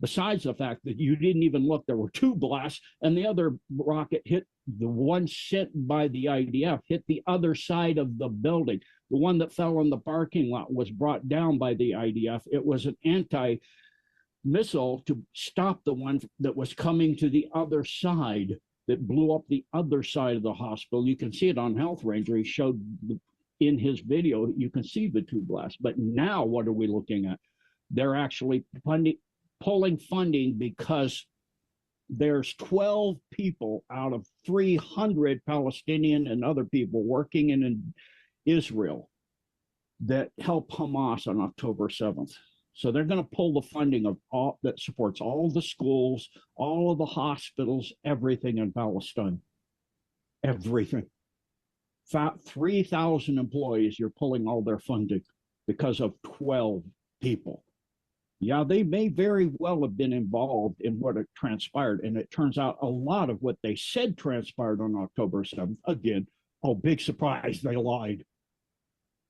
Besides the fact that you didn't even look, there were 2 blasts, and the other rocket hit the one sent by the IDF, hit the other side of the building. The one that fell in the parking lot was brought down by the IDF. It was an anti-missile to stop the one that was coming to the other side, that blew up the other side of the hospital. You can see it on Health Ranger. He showed in his video, you can see the 2 blasts. But now what are we looking at? They're actually pulling funding because there's 12 people out of 300 Palestinian and other people working in Israel that help Hamas on October 7th. So they're going to pull the funding of all that supports all the schools, all of the hospitals, everything in Palestine. Everything. 3,000 employees, you're pulling all their funding because of 12 people. Yeah, they may very well have been involved in what had transpired. And it turns out a lot of what they said transpired on October 7th. Again, big surprise, they lied.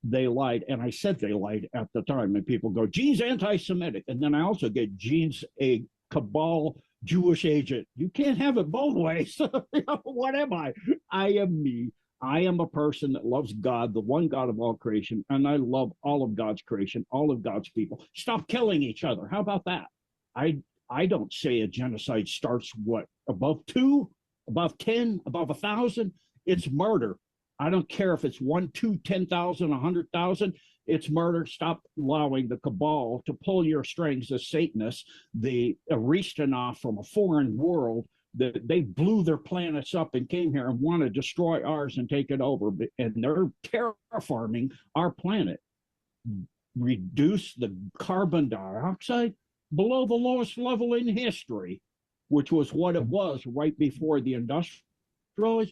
They lied. And I said they lied at the time. And people go, Gene's anti-Semitic. And then I also get Gene's a Cabal Jewish agent. You can't have it both ways. What am I? I am me. I am a person that loves God, the one God of all creation, and I love all of God's creation, all of God's people. Stop killing each other. How about that? I don't say a genocide starts above 2, above 10, above 1,000. It's murder. I don't care if it's 1, 2, 10,000, 100,000. It's murder. Stop allowing the cabal to pull your strings, the Satanists, the Aristonoff from a foreign world. They blew their planets up and came here and want to destroy ours and take it over. And they're terraforming our planet. Reduce the carbon dioxide below the lowest level in history, which was what it was right before the industrial.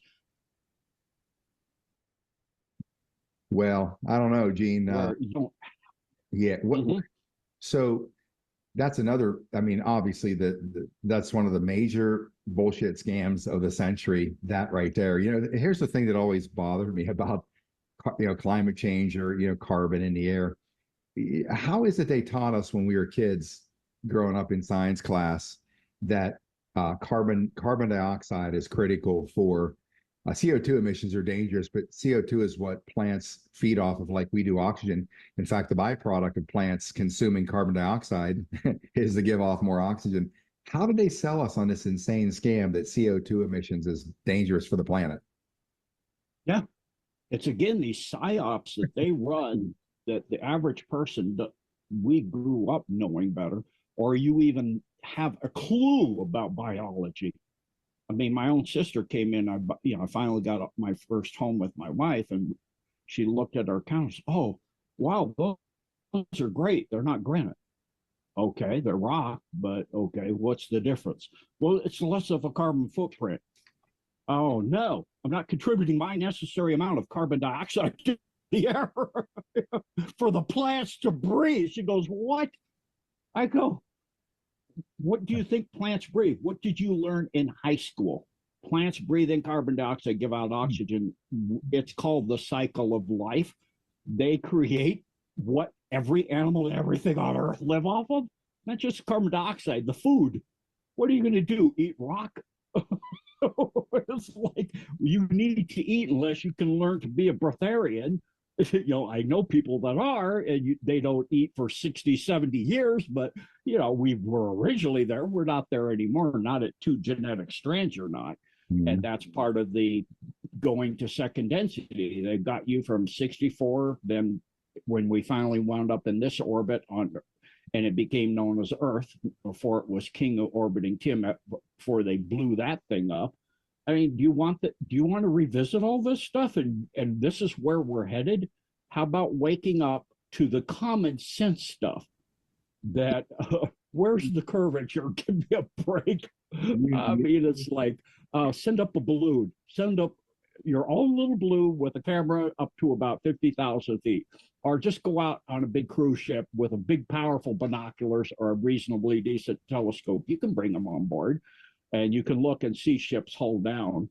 Well, I don't know, Gene. Yeah. Mm-hmm. So that's another, I mean, obviously that's one of the major bullshit scams of the century, that right there. Here's the thing that always bothered me about, climate change or, carbon in the air. How is it they taught us when we were kids growing up in science class that carbon dioxide is critical for CO2 emissions are dangerous, but CO2 is what plants feed off of, like we do oxygen. In fact, the byproduct of plants consuming carbon dioxide is to give off more oxygen. How did they sell us on this insane scam that CO2 emissions is dangerous for the planet? Yeah, it's again these psyops that they run that the average person that we grew up knowing better, or you even have a clue about biology. I mean, my own sister came in. I finally got up my first home with my wife, and she looked at our counters. Oh, wow, those are great. They're not granite. Okay, they're rock, but okay, what's the difference? Well, it's less of a carbon footprint. Oh no, I'm not contributing my necessary amount of carbon dioxide to the air for the plants to breathe. She goes, what? I go, what do you think plants breathe? What did you learn in high school? Plants breathe in carbon dioxide, give out oxygen. It's called the cycle of life. They create what every animal and everything on Earth live off of. Not just carbon dioxide, the food. What are you going to do? Eat rock? It's like you need to eat unless you can learn to be a breatharian. I know people that are, and they don't eat for 60, 70 years, but, we were originally there. We're not there anymore, not at two genetic strands, you're not. Mm-hmm. And that's part of the going to second density. They got you from 64, then when we finally wound up in this orbit and it became known as Earth, before it was King of Orbiting Tim, before they blew that thing up. I mean, do you want to revisit all this stuff? And this is where we're headed. How about waking up to the common sense stuff that where's the curvature? Give me a break. I mean, it's like send up a balloon, send up your own little balloon with a camera up to about 50,000 feet, or just go out on a big cruise ship with a big, powerful binoculars or a reasonably decent telescope. You can bring them on board. And you can look and see ships hull down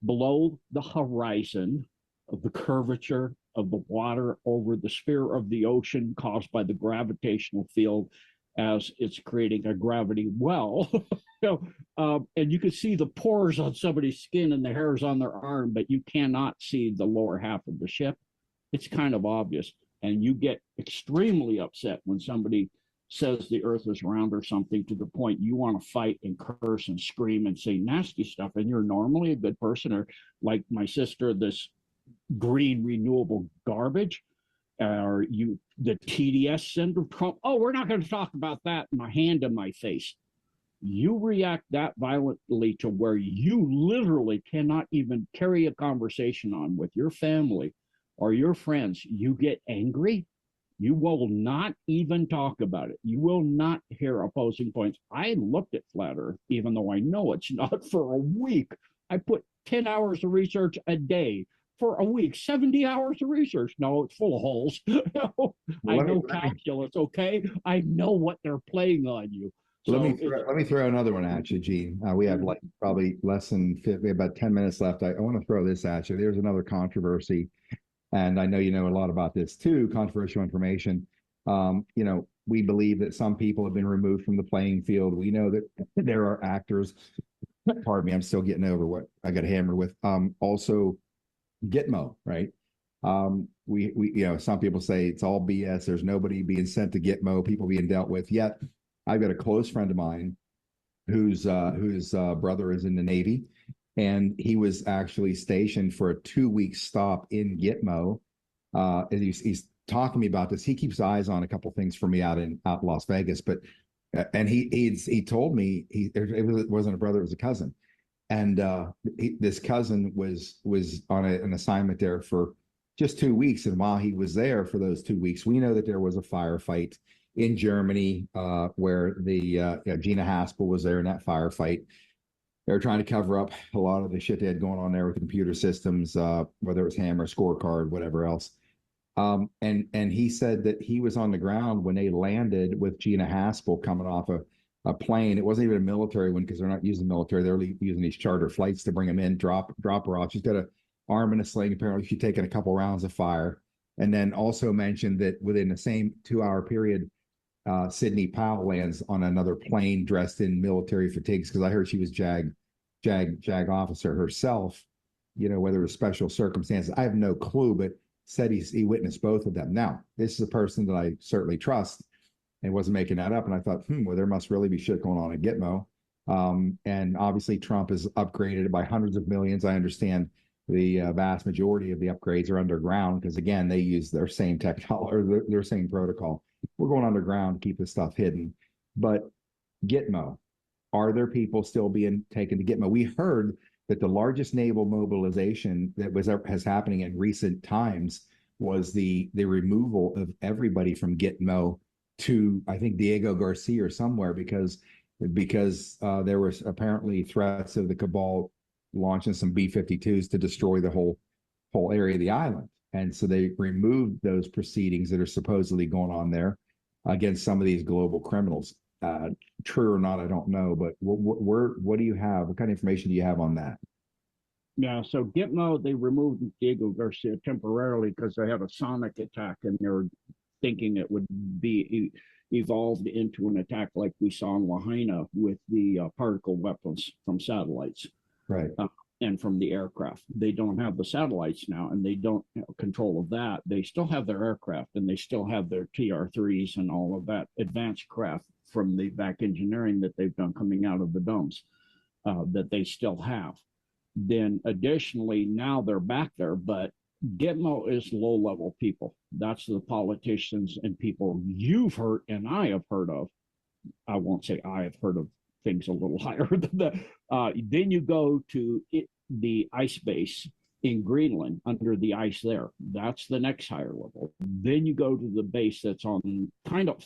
below the horizon of the curvature of the water over the sphere of the ocean caused by the gravitational field as it's creating a gravity well. And you can see the pores on somebody's skin and the hairs on their arm, but you cannot see the lower half of the ship. It's kind of obvious. And you get extremely upset when somebody says the earth is round or something, to the point you want to fight and curse and scream and say nasty stuff, and you're normally a good person, or like my sister, this green renewable garbage, or the TDS syndrome. Oh, we're not going to talk about that. My hand in my face. You react that violently to where you literally cannot even carry a conversation on with your family or your friends. You get angry. You will not even talk about it. You will not hear opposing points. I looked at Flat Earth, even though I know it's not, for a week. I put 10 hours of research a day for a week, 70 hours of research. No, it's full of holes. I know calculus, okay? I know what they're playing on you. So let me throw another one at you, Gene. We have like probably less than 50, about 10 minutes left. I want to throw this at you. There's another controversy. And I know you know a lot about this too, controversial information. We believe that some people have been removed from the playing field. We know that there are actors, pardon me, I'm still getting over what I got hammered with. Also Gitmo, right? Some people say it's all BS. There's nobody being sent to Gitmo, people being dealt with. Yet I've got a close friend of mine whose brother is in the Navy. And he was actually stationed for a 2-week stop in Gitmo. And he's talking to me about this. He keeps eyes on a couple of things for me out in Las Vegas. But and he told me it wasn't a brother, it was a cousin. And this cousin was on an assignment there for just 2 weeks. And while he was there for those 2 weeks, we know that there was a firefight in Germany where the Gina Haspel was there in that firefight. They were trying to cover up a lot of the shit they had going on there with the computer systems, whether it was Hammer, Scorecard, whatever else. And he said that he was on the ground when they landed with Gina Haspel coming off a plane. It wasn't even a military one because they're not using military. They're using these charter flights to bring them in, drop her off. She's got an arm and a sling. Apparently, she's taken a couple rounds of fire. And then also mentioned that within the same 2 hour period, Sidney Powell lands on another plane dressed in military fatigues because I heard she was JAG officer herself. You know, whether it was special circumstances, I have no clue, but said he witnessed both of them. Now, this is a person that I certainly trust and wasn't making that up. And I thought, well, there must really be shit going on at Gitmo. And obviously, Trump has upgraded it by hundreds of millions. I understand the vast majority of the upgrades are underground because, again, they use their same technology or their same protocol. We're going underground to keep this stuff hidden. But Gitmo, are there people still being taken to Gitmo? We heard that the largest naval mobilization that has happening in recent times was the removal of everybody from Gitmo to, I think, Diego Garcia or somewhere because there was apparently threats of the Cabal launching some B-52s to destroy the whole area of the island. And so they removed those proceedings that are supposedly going on there against some of these global criminals. True or not, I don't know. But what do you have? What kind of information do you have on that? Yeah, so Gitmo, they removed Diego Garcia temporarily because they had a sonic attack and they were thinking it would be evolved into an attack like we saw in Lahaina with the particle weapons from satellites. Right. And from the aircraft. They don't have the satellites now and they don't have control of that. They still have their aircraft and they still have their TR-3s and all of that advanced craft from the back engineering that they've done coming out of the DUMBS that they still have. Then additionally, now they're back there, but Gitmo is low-level people. That's the politicians and people you've heard and I have heard of. I won't say I have heard of things a little higher than that. Then you go to the ice base in Greenland under the ice there. That's the next higher level. Then you go to the base that's on kind of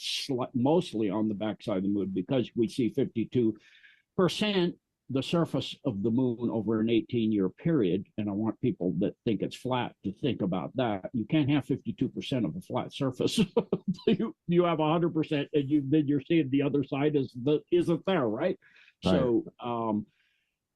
mostly on the backside of the moon because we see 52% the surface of the moon over an 18-year period. And I want people that think it's flat to think about that. You can't have 52% of a flat surface. you have 100% and then you're seeing the other side isn't there, right? So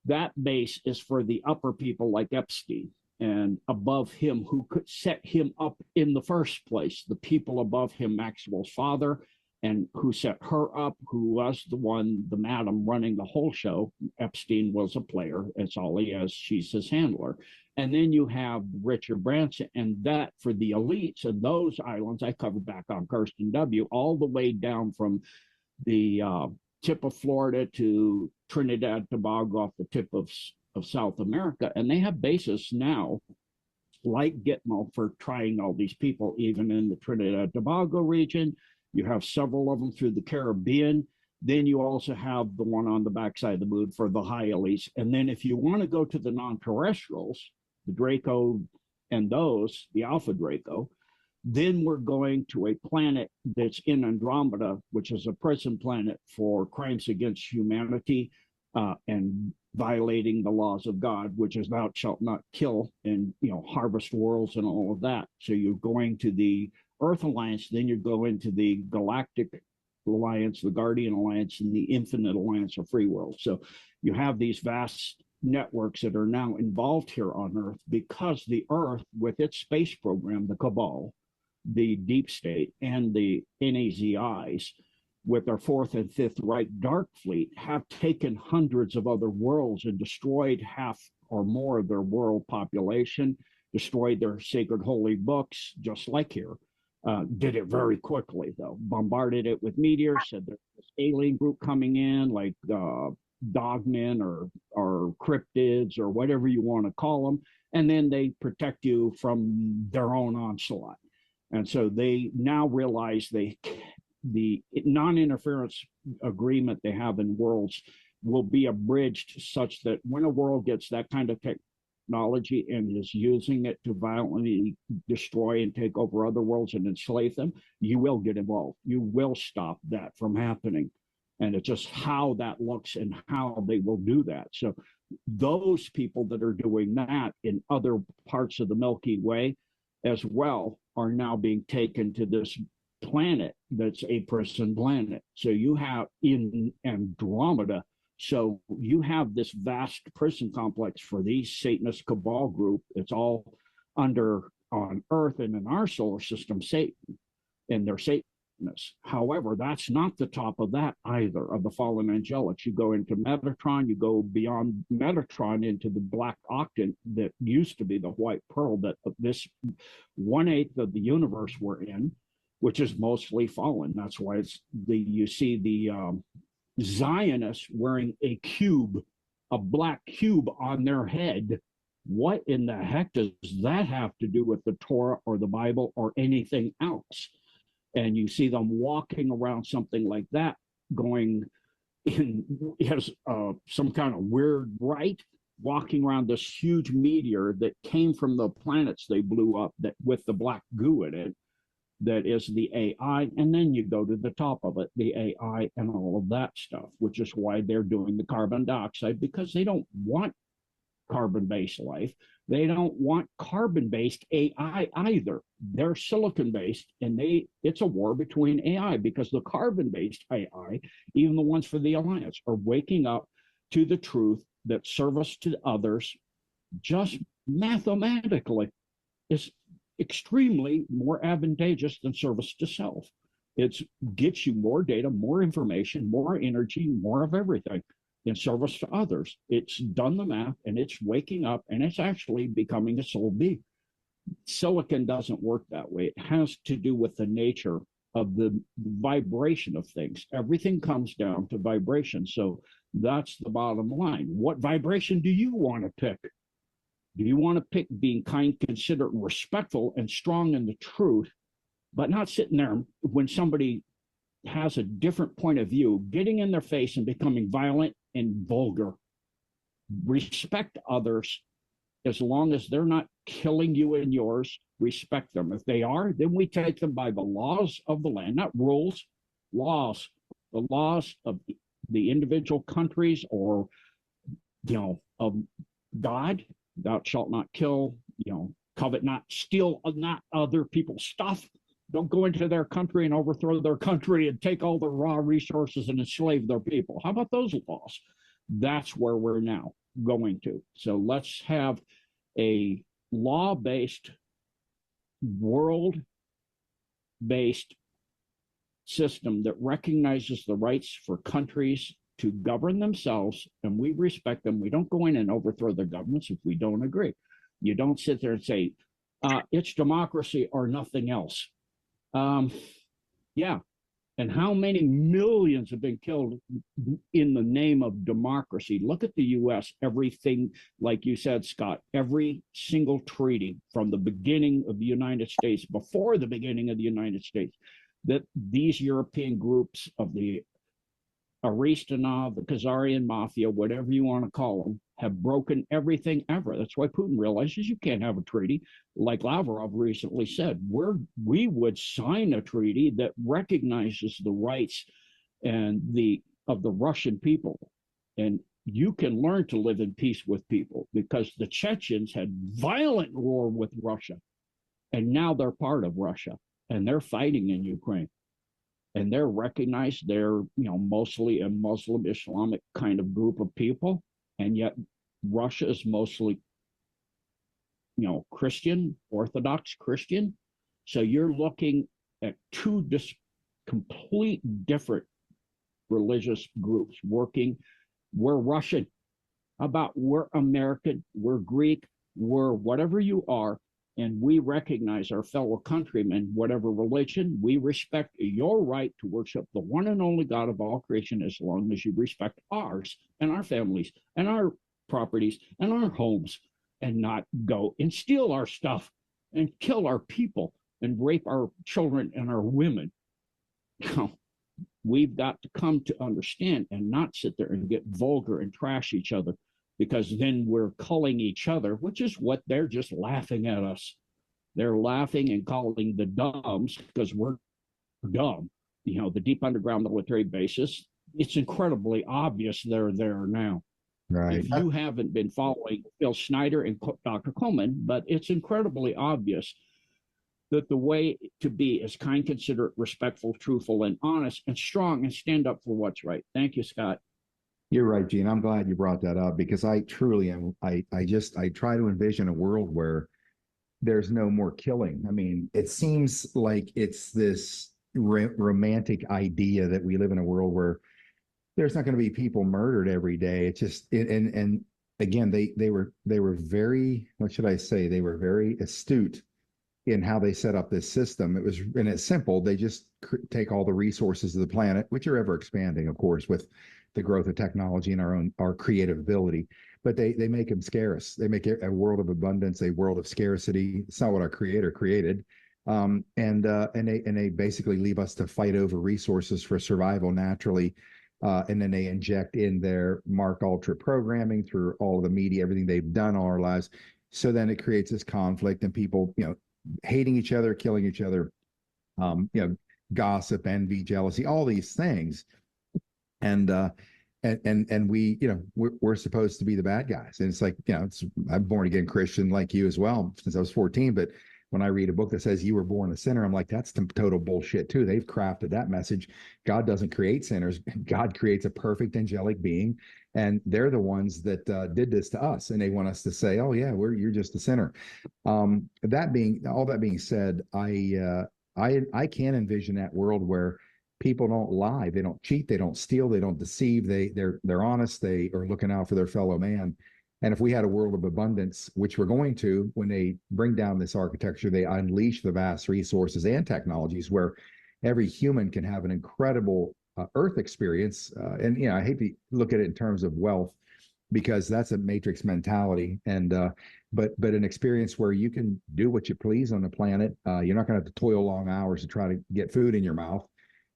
that base is for the upper people like Epstein and above him who could set him up in the first place. The people above him, Maxwell's father, and who set her up, who was the madam running the whole show. Epstein was a player. It's all he is. She's his handler. And then you have Richard Branson, and that for the elites of those islands, I covered back on Kirsten W., all the way down from the tip of Florida to Trinidad, Tobago, off the tip of South America. And they have bases now like Gitmo for trying all these people, even in the Trinidad, Tobago region. You have several of them through the Caribbean. Then you also have the one on the backside of the moon for the high elites. And then if you want to go to the non-terrestrials, the Draco and those, the Alpha Draco, then we're going to a planet that's in Andromeda, which is a prison planet for crimes against humanity and violating the laws of God, which is thou shalt not kill and, harvest worlds and all of that. So you're going to the Earth Alliance, then you go into the Galactic Alliance, the Guardian Alliance, and the Infinite Alliance of Free World. So you have these vast networks that are now involved here on Earth because the Earth, with its space program, the Cabal, the Deep State, and the NAZIs, with their Fourth and Fifth Reich Dark Fleet, have taken hundreds of other worlds and destroyed half or more of their world population, destroyed their sacred holy books, just like here. Did it very quickly, though. Bombarded it with meteors, said there's this alien group coming in, like dogmen or cryptids or whatever you want to call them, and then they protect you from their own onslaught. And so they now realize the non-interference agreement they have in worlds will be abridged such that when a world gets that kind of technology and is using it to violently destroy and take over other worlds and enslave them, you will get involved. You will stop that from happening. And it's just how that looks and how they will do that. So those people that are doing that in other parts of the Milky Way, as well are now being taken to this planet that's a prison planet. So you have in Andromeda, so you have this vast prison complex for these Satanist cabal group. It's all under on Earth and in our solar system, Satan, and they're Satanists. However, that's not the top of that either of the fallen angelics. You go into Metatron, you go beyond Metatron into the Black Octant that used to be the White Pearl, that this 1/8 of the universe we're in, which is mostly fallen. That's why it's you see the Zionists wearing a cube, a black cube on their head. What in the heck does that have to do with the Torah or the Bible or anything else? And you see them walking around something like that, going in has some kind of weird rite, walking around this huge meteor that came from the planets they blew up that with the black goo in it, that is the AI, and then you go to the top of it, the AI and all of that stuff, which is why they're doing the carbon dioxide, because they don't want carbon-based life. They don't want carbon-based AI either. They're silicon-based, and it's a war between AI, because the carbon-based AI, even the ones for the Alliance, are waking up to the truth that service to others, just mathematically, is extremely more advantageous than service to self. It gets you more data, more information, more energy, more of everything in service to others. It's done the math, and it's waking up, and it's actually becoming a soul being. Silicon doesn't work that way. It has to do with the nature of the vibration of things. Everything comes down to vibration. So that's the bottom line. What vibration do you want to pick? Do you want to pick being kind, considerate, and respectful and strong in the truth, but not sitting there when somebody has a different point of view, getting in their face and becoming violent and vulgar? Respect others as long as they're not killing you and yours. Respect them. If they are, then we take them by the laws of the land, not rules, laws, the laws of the individual countries, or, of God. Thou shalt not kill, covet not, steal not other people's stuff. Don't go into their country and overthrow their country and take all their raw resources and enslave their people. How about those laws? That's where we're now going to. So let's have a law-based, world-based system that recognizes the rights for countries to govern themselves, and we respect them. We don't go in and overthrow their governments if we don't agree. You don't sit there and say, it's democracy or nothing else. Yeah. And how many millions have been killed in the name of democracy? Look at the U.S., everything, like you said, Scott, every single treaty from the beginning of the United States, before the beginning of the United States, that these European groups of the Aristanov, the Khazarian Mafia, whatever you want to call them, have broken everything ever. That's why Putin realizes you can't have a treaty. Like Lavrov recently said, we would sign a treaty that recognizes the rights and of the Russian people. And you can learn to live in peace with people, because the Chechens had violent war with Russia, and now they're part of Russia, and they're fighting in Ukraine. And they're recognized, they're mostly a Muslim Islamic kind of group of people, and yet Russia is mostly Christian, Orthodox Christian. So you're looking at two complete different religious groups working. We're Russian, we're American, we're Greek, we're whatever you are. And we recognize our fellow countrymen, whatever religion. We respect your right to worship the one and only God of all creation, as long as you respect ours and our families and our properties and our homes, and not go and steal our stuff and kill our people and rape our children and our women. We've got to come to understand and not sit there and get vulgar and trash each other, because then we're culling each other, which is what they're just laughing at us. They're laughing and calling the DUMBS, because we're dumb. The deep underground military bases, it's incredibly obvious they're there now. Right. If you haven't been following Phil Schneider and Dr. Coleman, but it's incredibly obvious that the way to be is kind, considerate, respectful, truthful, and honest, and strong, and stand up for what's right. Thank you, Scott. You're right, Gene. I'm glad you brought that up because I truly am. I try to envision a world where there's no more killing. I mean, it seems like it's this romantic idea that we live in a world where there's not going to be people murdered every day. It's just and again, they were very, what should I say? They were very astute in how they set up this system. It was, and it's simple. They just take all the resources of the planet, which are ever expanding, of course, with the growth of technology and our creative ability. But they make them scarce. They make a world of abundance, a world of scarcity. It's not what our creator created. And they basically leave us to fight over resources for survival naturally. And then they inject in their Mark Ultra programming through all of the media, everything they've done all our lives. So then it creates this conflict and people, hating each other, killing each other, gossip, envy, jealousy, all these things. And we, we're supposed to be the bad guys. And it's like, I'm born again Christian like you as well since I was 14. But when I read a book that says you were born a sinner, I'm like, that's total bullshit too. They've crafted that message. God doesn't create sinners. God creates a perfect angelic being. And they're the ones that did this to us. And they want us to say, oh yeah, you're just a sinner. All that being said, I can envision that world where people don't lie, they don't cheat, they don't steal, they don't deceive, they're honest, they are looking out for their fellow man. And if we had a world of abundance, which we're going to, when they bring down this architecture, they unleash the vast resources and technologies where every human can have an incredible earth experience. And I hate to look at it in terms of wealth because that's a matrix mentality. And but an experience where you can do what you please on the planet. You're not going to have to toil long hours to try to get food in your mouth,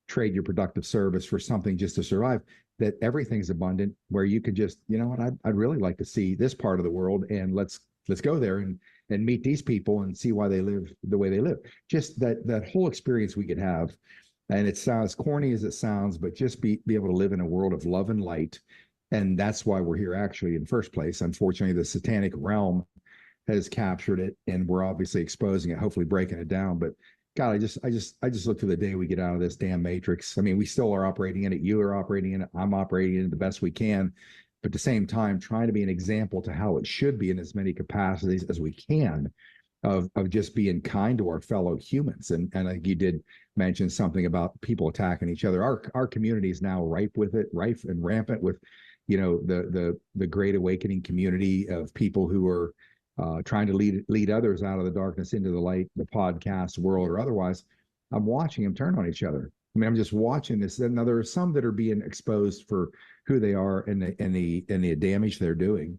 trade your productive service for something just to survive. That everything's abundant, where you could just, I'd really like to see this part of the world, and let's go there and meet these people and see why they live the way they live. Just that whole experience we could have. And it sounds corny as it sounds, but just be able to live in a world of love and light. And that's why we're here actually in the first place. Unfortunately, the satanic realm has captured it, and we're obviously exposing it, hopefully breaking it down. But God, I just look to the day we get out of this damn matrix. I mean, we still are operating in it. You are operating in it. I'm operating in it the best we can. But at the same time, trying to be an example to how it should be in as many capacities as we can of just being kind to our fellow humans. And you did mention something about people attacking each other. Our community is now rife and rampant with, the Great Awakening community of people who are trying to lead others out of the darkness into the light, the podcast world or otherwise. I'm watching them turn on each other. I mean, I'm just watching this. Now there are some that are being exposed for who they are and the damage they're doing,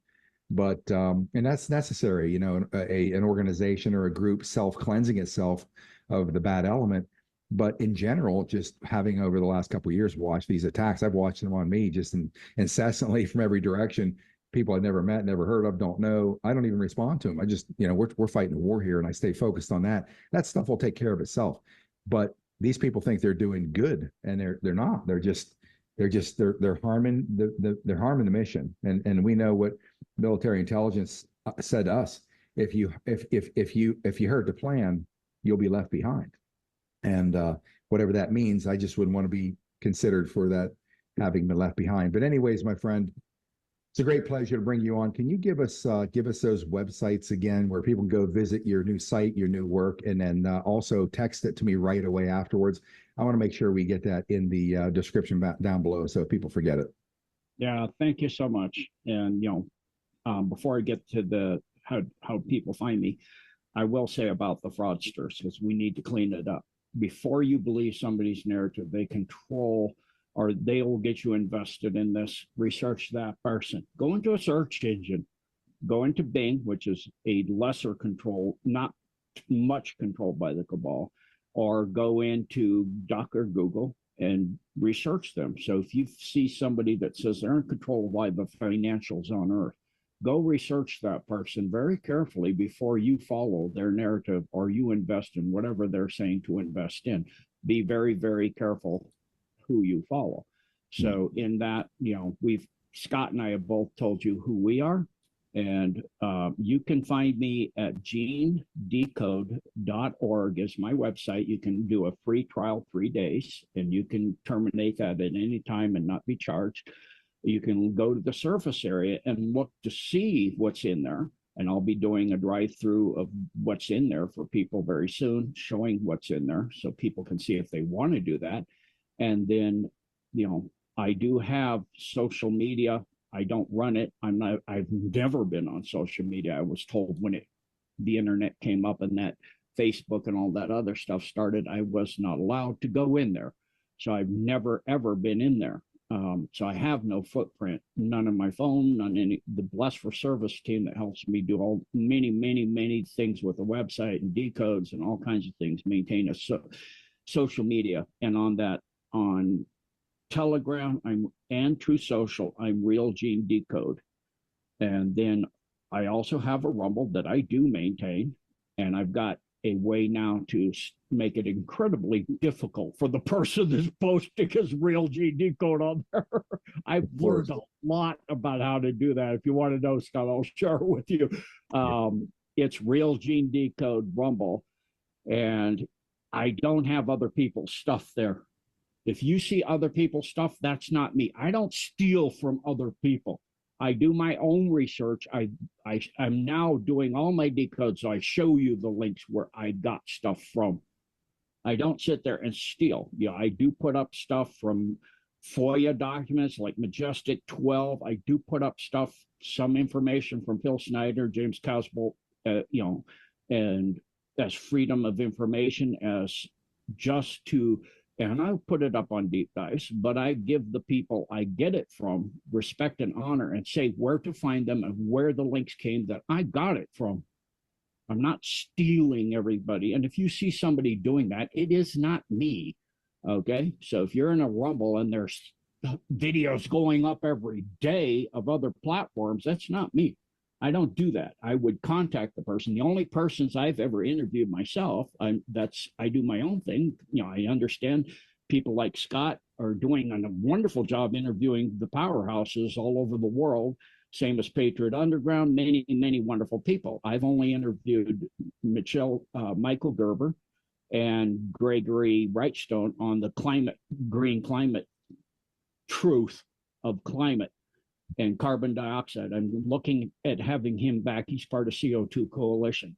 but and that's necessary. An organization or a group self-cleansing itself of the bad element. But in general, just having over the last couple of years watched these attacks, I've watched them on me just incessantly from every direction. People I've never met, never heard of, don't know. I don't even respond to them. I just, we're fighting a war here, and I stay focused on that. That stuff will take care of itself. But these people think they're doing good, and they're not. They're harming the mission. And we know what military intelligence said to us: if you hurt the plan, you'll be left behind. And whatever that means, I just wouldn't want to be considered for that, having been left behind. But anyways, my friend, it's a great pleasure to bring you on. Can you give us those websites again where people can go visit your new site, your new work, and then also text it to me right away afterwards? I want to make sure we get that in the description down below so people forget it. Yeah, thank you so much. And before I get to the how people find me, I will say about the fraudsters, because we need to clean it up. Before you believe somebody's narrative, they control, or they will get you invested in this. Research that person. Go into a search engine. Go into Bing, which is a lesser control, not much controlled by the cabal, or go into Doc or Google and research them. So if you see somebody that says they're in control by the financials on Earth, go research that person very carefully before you follow their narrative or you invest in whatever they're saying to invest in. Be very, very careful who you follow. So in that, Scott and I have both told you who we are, And you can find me at genedecode.org is my website. You can do a free trial 3 days, and you can terminate that at any time and not be charged. You can go to the surface area and look to see what's in there. And I'll be doing a drive-through of what's in there for people very soon, showing what's in there so people can see if they want to do that. And then, I do have social media. I don't run it. I've never been on social media. I was told when the internet came up and that Facebook and all that other stuff started, I was not allowed to go in there. So I've never, ever been in there. So I have no footprint, none on my phone, none any. The Blessed for Service team that helps me do all many things with the website and decodes and all kinds of things, maintain a social media. And on Telegram, and True Social, I'm Real Gene Decode. And then I also have a Rumble that I do maintain, and I've got a way now to make it incredibly difficult for the person that's posting his Real Gene Decode on there. I've learned a lot about how to do that. If you want to know, Scott, I'll share it with you. It's Real Gene Decode Rumble, and I don't have other people's stuff there. If you see other people's stuff, that's not me. I don't steal from other people. I do my own research. I'm now doing all my decodes, so I show you the links where I got stuff from. I don't sit there and steal. I do put up stuff from FOIA documents like Majestic 12. I do put up stuff, some information from Phil Snyder, James Casbolt, and as freedom of information, as just to, and I'll put it up on Deep Dives, but I give the people I get it from respect and honor and say where to find them and where the links came that I got it from. I'm not stealing everybody. And if you see somebody doing that, it is not me. Okay. So if you're in a Rumble and there's videos going up every day of other platforms, that's not me. I don't do that. I would contact the person. The only persons I've ever interviewed myself, I do my own thing. I understand people like Scott are doing a wonderful job interviewing the powerhouses all over the world, same as Patriot Underground, many wonderful people. I've only interviewed Michael Gerber and Gregory Wrightstone on the green climate truth of climate and carbon dioxide. I'm looking at having him back. He's part of CO2 Coalition,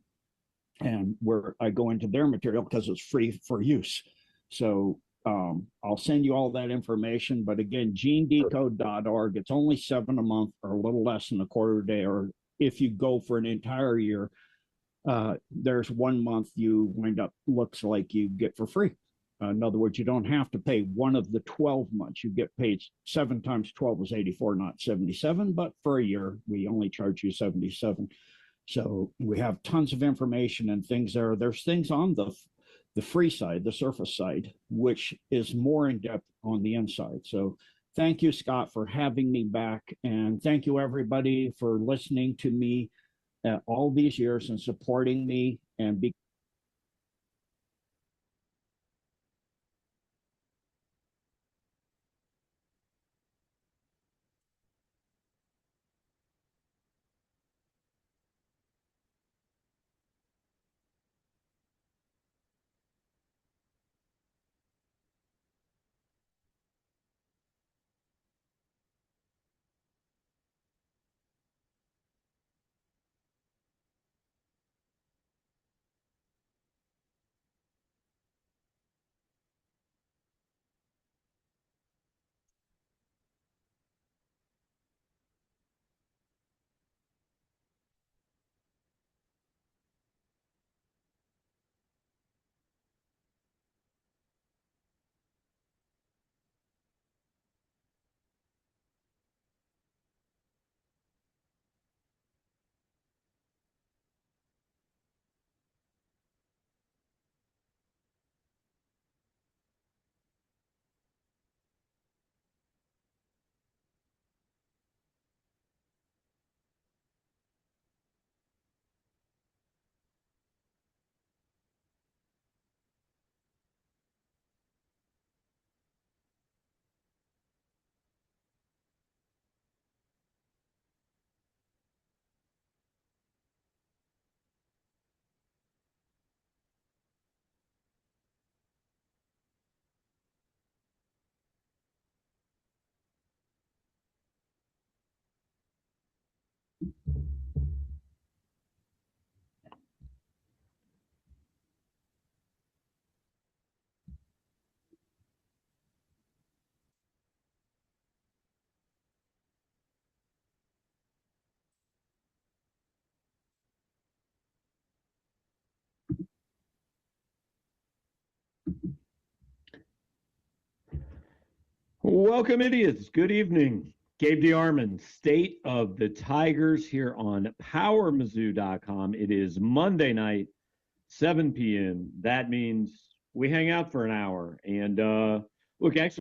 and where I go into their material because it's free for use. So I'll send you all that information. But again, genedecode.org. It's only $7 a month, or a little less than a quarter a day. Or if you go for an entire year, there's 1 month you wind up looks like you get for free. In other words, you don't have to pay one of the 12 months. You get paid 7 times 12 is 84, not 77. But for a year, we only charge you 77. So we have tons of information and things there. There's things on the free side, the surface side, which is more in depth on the inside. So thank you, Scott, for having me back. And thank you, everybody, for listening to me all these years and supporting me and Welcome, idiots. Good evening. Gabe DeArmond, State of the Tigers here on PowerMizzou.com. It is Monday night, 7 p.m. That means we hang out for an hour. And look, actually,